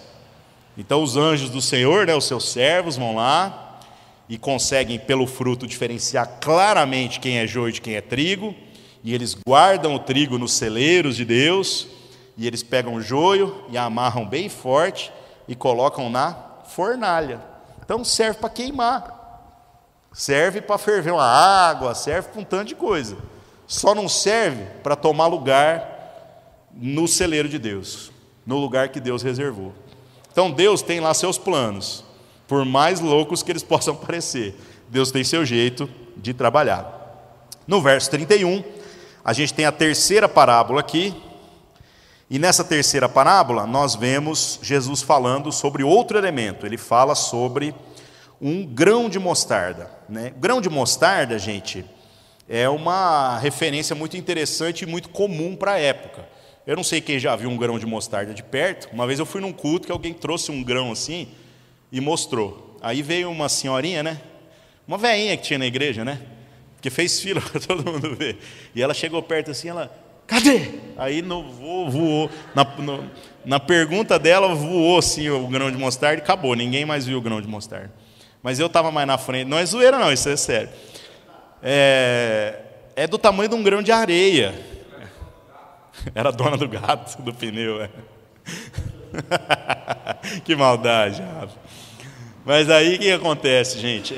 Speaker 1: Então os anjos do Senhor, né, os seus servos, vão lá e conseguem pelo fruto diferenciar claramente quem é joio de quem é trigo, e eles guardam o trigo nos celeiros de Deus, e eles pegam o joio e amarram bem forte e colocam na fornalha. Então serve para queimar. Serve para ferver uma água, serve para um tanto de coisa. Só não serve para tomar lugar no celeiro de Deus, no lugar que Deus reservou. Então Deus tem lá seus planos, por mais loucos que eles possam parecer. Deus tem seu jeito de trabalhar. No verso 31, a gente tem a terceira parábola aqui. E nessa terceira parábola, nós vemos Jesus falando sobre outro elemento. Ele fala sobre um grão de mostarda, né? Grão de mostarda, gente, é uma referência muito interessante e muito comum para a época. Eu não sei quem já viu um grão de mostarda de perto. Uma vez eu fui num culto que alguém trouxe um grão assim e mostrou. Aí veio uma senhorinha, né? Uma velhinha que tinha na igreja, né? Que fez fila para todo mundo ver. E ela chegou perto assim, ela, cadê? Aí voou. Na pergunta dela, voou assim o grão de mostarda e acabou. Ninguém mais viu o grão de mostarda. Mas eu estava mais na frente. Não é zoeira não, isso é sério. É do tamanho de um grão de areia. Era a dona do gato, do pneu. Que maldade, Rafa. Mas aí o que acontece, gente?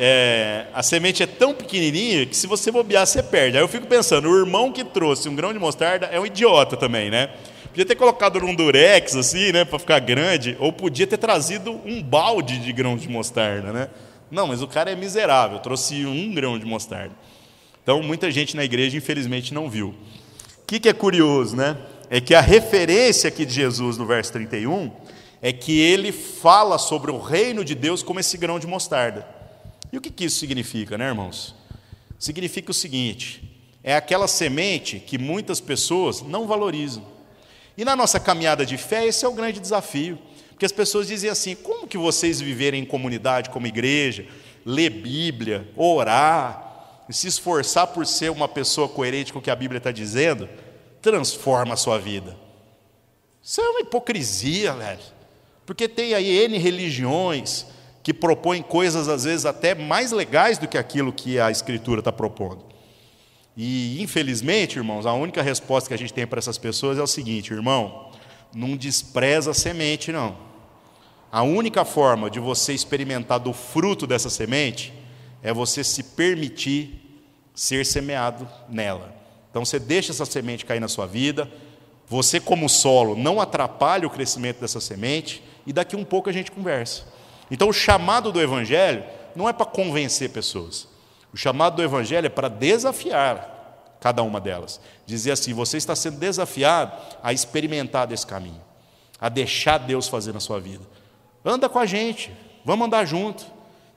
Speaker 1: A semente é tão pequenininha que se você bobear, você perde. Aí eu fico pensando, o irmão que trouxe um grão de mostarda é um idiota também, né? Podia ter colocado num durex, assim, né, para ficar grande, ou podia ter trazido um balde de grão de mostarda, né? Não, mas o cara é miserável, trouxe um grão de mostarda. Então, muita gente na igreja, infelizmente, não viu. O que é curioso, né? É que a referência aqui de Jesus no verso 31 é que ele fala sobre o reino de Deus como esse grão de mostarda. E o que isso significa, né, irmãos? Significa o seguinte, é aquela semente que muitas pessoas não valorizam. E na nossa caminhada de fé, esse é o grande desafio. Porque as pessoas dizem assim, como que vocês viverem em comunidade, como igreja, ler Bíblia, orar, e se esforçar por ser uma pessoa coerente com o que a Bíblia está dizendo, transforma a sua vida. Isso é uma hipocrisia, velho. Porque tem aí N religiões que propõem coisas, às vezes, até mais legais do que aquilo que a Escritura está propondo. E, infelizmente, irmãos, a única resposta que a gente tem para essas pessoas é o seguinte, irmão, não despreza a semente, não. A única forma de você experimentar do fruto dessa semente é você se permitir ser semeado nela. Então, você deixa essa semente cair na sua vida, você, como solo, não atrapalha o crescimento dessa semente, e daqui um pouco a gente conversa. Então, o chamado do Evangelho não é para convencer pessoas. O chamado do Evangelho é para desafiar cada uma delas. Dizer assim, você está sendo desafiado a experimentar desse caminho, a deixar Deus fazer na sua vida. Anda com a gente, vamos andar junto,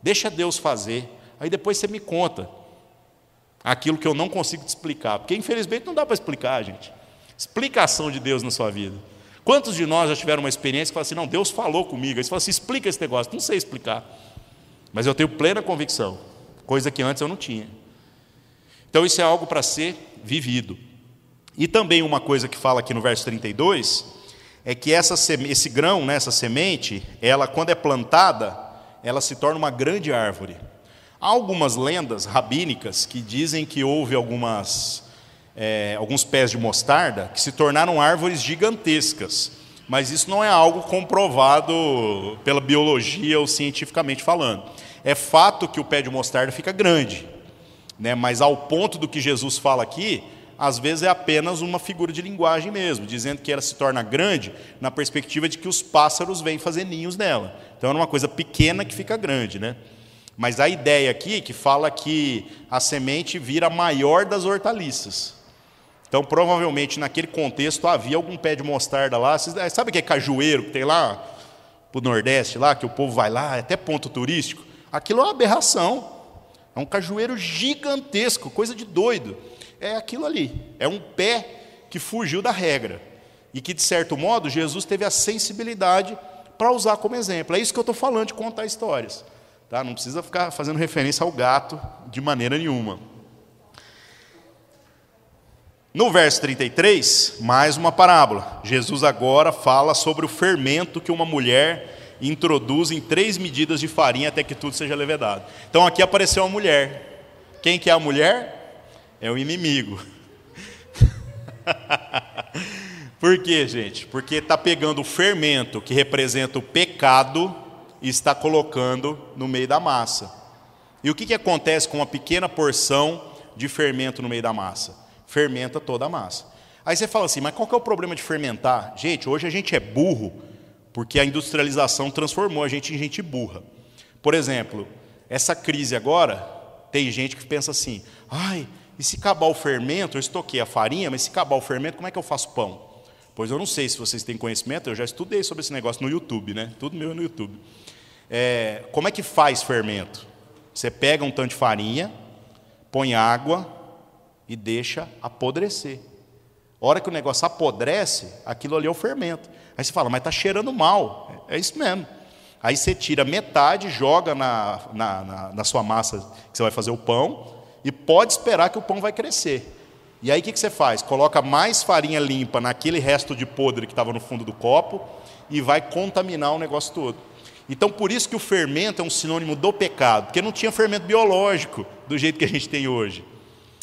Speaker 1: deixa Deus fazer. Aí depois você me conta aquilo que eu não consigo te explicar, porque infelizmente não dá para explicar, gente. Explicação de Deus na sua vida. Quantos de nós já tiveram uma experiência que fala assim, não, Deus falou comigo. Aí você fala assim, explica esse negócio. Não sei explicar, mas eu tenho plena convicção, coisa que antes eu não tinha. Então isso é algo para ser vivido. E também uma coisa que fala aqui no verso 32, é que esse grão, né, essa semente, ela quando é plantada, ela se torna uma grande árvore. Há algumas lendas rabínicas que dizem que houve alguns pés de mostarda que se tornaram árvores gigantescas, mas isso não é algo comprovado pela biologia ou cientificamente falando. É fato que o pé de mostarda fica grande, né? Mas ao ponto do que Jesus fala aqui, às vezes é apenas uma figura de linguagem mesmo, dizendo que ela se torna grande na perspectiva de que os pássaros vêm fazer ninhos nela. Então é uma coisa pequena que fica grande, né? Mas a ideia aqui que fala que a semente vira a maior das hortaliças. Então, provavelmente, naquele contexto, havia algum pé de mostarda lá. Sabe aquele cajueiro que tem lá para o Nordeste, lá, que o povo vai lá, é até ponto turístico? Aquilo é uma aberração. É um cajueiro gigantesco, coisa de doido. É aquilo ali. É um pé que fugiu da regra. E que, de certo modo, Jesus teve a sensibilidade para usar como exemplo. É isso que eu estou falando de contar histórias. Tá? Não precisa ficar fazendo referência ao gato de maneira nenhuma. No verso 33, mais uma parábola. Jesus agora fala sobre o fermento que uma mulher introduz em 3 medidas de farinha até que tudo seja levedado. Então aqui apareceu uma mulher. Quem que é a mulher? É o inimigo. Por quê, gente? Porque está pegando o fermento que representa o pecado e está colocando no meio da massa. E o que acontece com uma pequena porção de fermento no meio da massa? Fermenta toda a massa. Aí você fala assim, mas qual que é o problema de fermentar? Gente, hoje a gente é burro, porque a industrialização transformou a gente em gente burra. Por exemplo, essa crise agora, tem gente que pensa assim, ai, e se acabar o fermento, eu estoquei a farinha, mas se acabar o fermento, como é que eu faço pão? Pois eu não sei se vocês têm conhecimento, eu já estudei sobre esse negócio no YouTube, né? Tudo meu é no YouTube. Como é que faz fermento? Você pega um tanto de farinha, põe água e deixa apodrecer. A hora que o negócio apodrece, aquilo ali é o fermento. Aí você fala, mas está cheirando mal. É isso mesmo. Aí você tira metade, joga na sua massa que você vai fazer o pão e pode esperar que o pão vai crescer. E aí o que você faz? Coloca mais farinha limpa naquele resto de podre que estava no fundo do copo e vai contaminar o negócio todo. Então, por isso que o fermento é um sinônimo do pecado, porque não tinha fermento biológico do jeito que a gente tem hoje.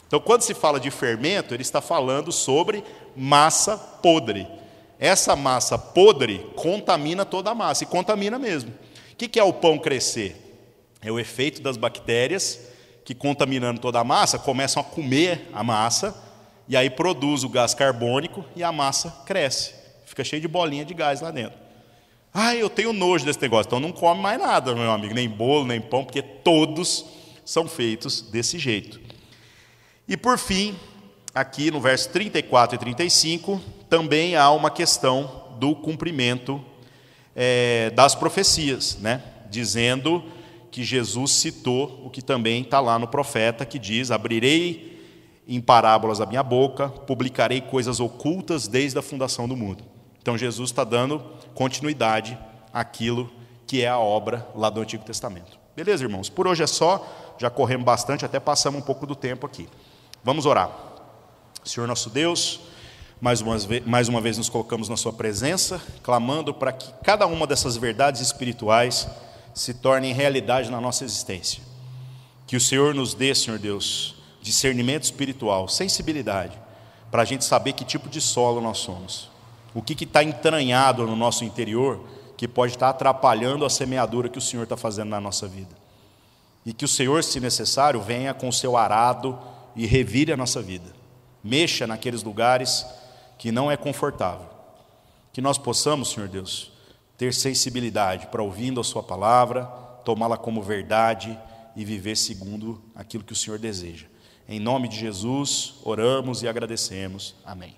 Speaker 1: Então, quando se fala de fermento, ele está falando sobre massa podre. Essa massa podre contamina toda a massa, e contamina mesmo. O que é o pão crescer? É o efeito das bactérias que, contaminando toda a massa, começam a comer a massa, e aí produz o gás carbônico e a massa cresce. Fica cheio de bolinha de gás lá dentro. Eu tenho nojo desse negócio, então não come mais nada, meu amigo, nem bolo, nem pão, porque todos são feitos desse jeito. E por fim, aqui no verso 34 e 35, também há uma questão do cumprimento das profecias, né? Dizendo que Jesus citou o que também está lá no profeta, que diz, abrirei em parábolas a minha boca, publicarei coisas ocultas desde a fundação do mundo. Então Jesus está dando continuidade àquilo que é a obra lá do Antigo Testamento. Beleza, irmãos? Por hoje é só, já corremos bastante, até passamos um pouco do tempo aqui. Vamos orar. Senhor nosso Deus, mais uma vez nos colocamos na sua presença, clamando para que cada uma dessas verdades espirituais se tornem realidade na nossa existência. Que o Senhor nos dê, Senhor Deus, discernimento espiritual, sensibilidade, para a gente saber que tipo de solo nós somos. O que está entranhado no nosso interior que pode estar atrapalhando a semeadura que o Senhor está fazendo na nossa vida. E que o Senhor, se necessário, venha com o seu arado e revire a nossa vida. Mexa naqueles lugares que não é confortável. Que nós possamos, Senhor Deus, ter sensibilidade para, ouvindo a sua palavra, tomá-la como verdade e viver segundo aquilo que o Senhor deseja. Em nome de Jesus, oramos e agradecemos. Amém.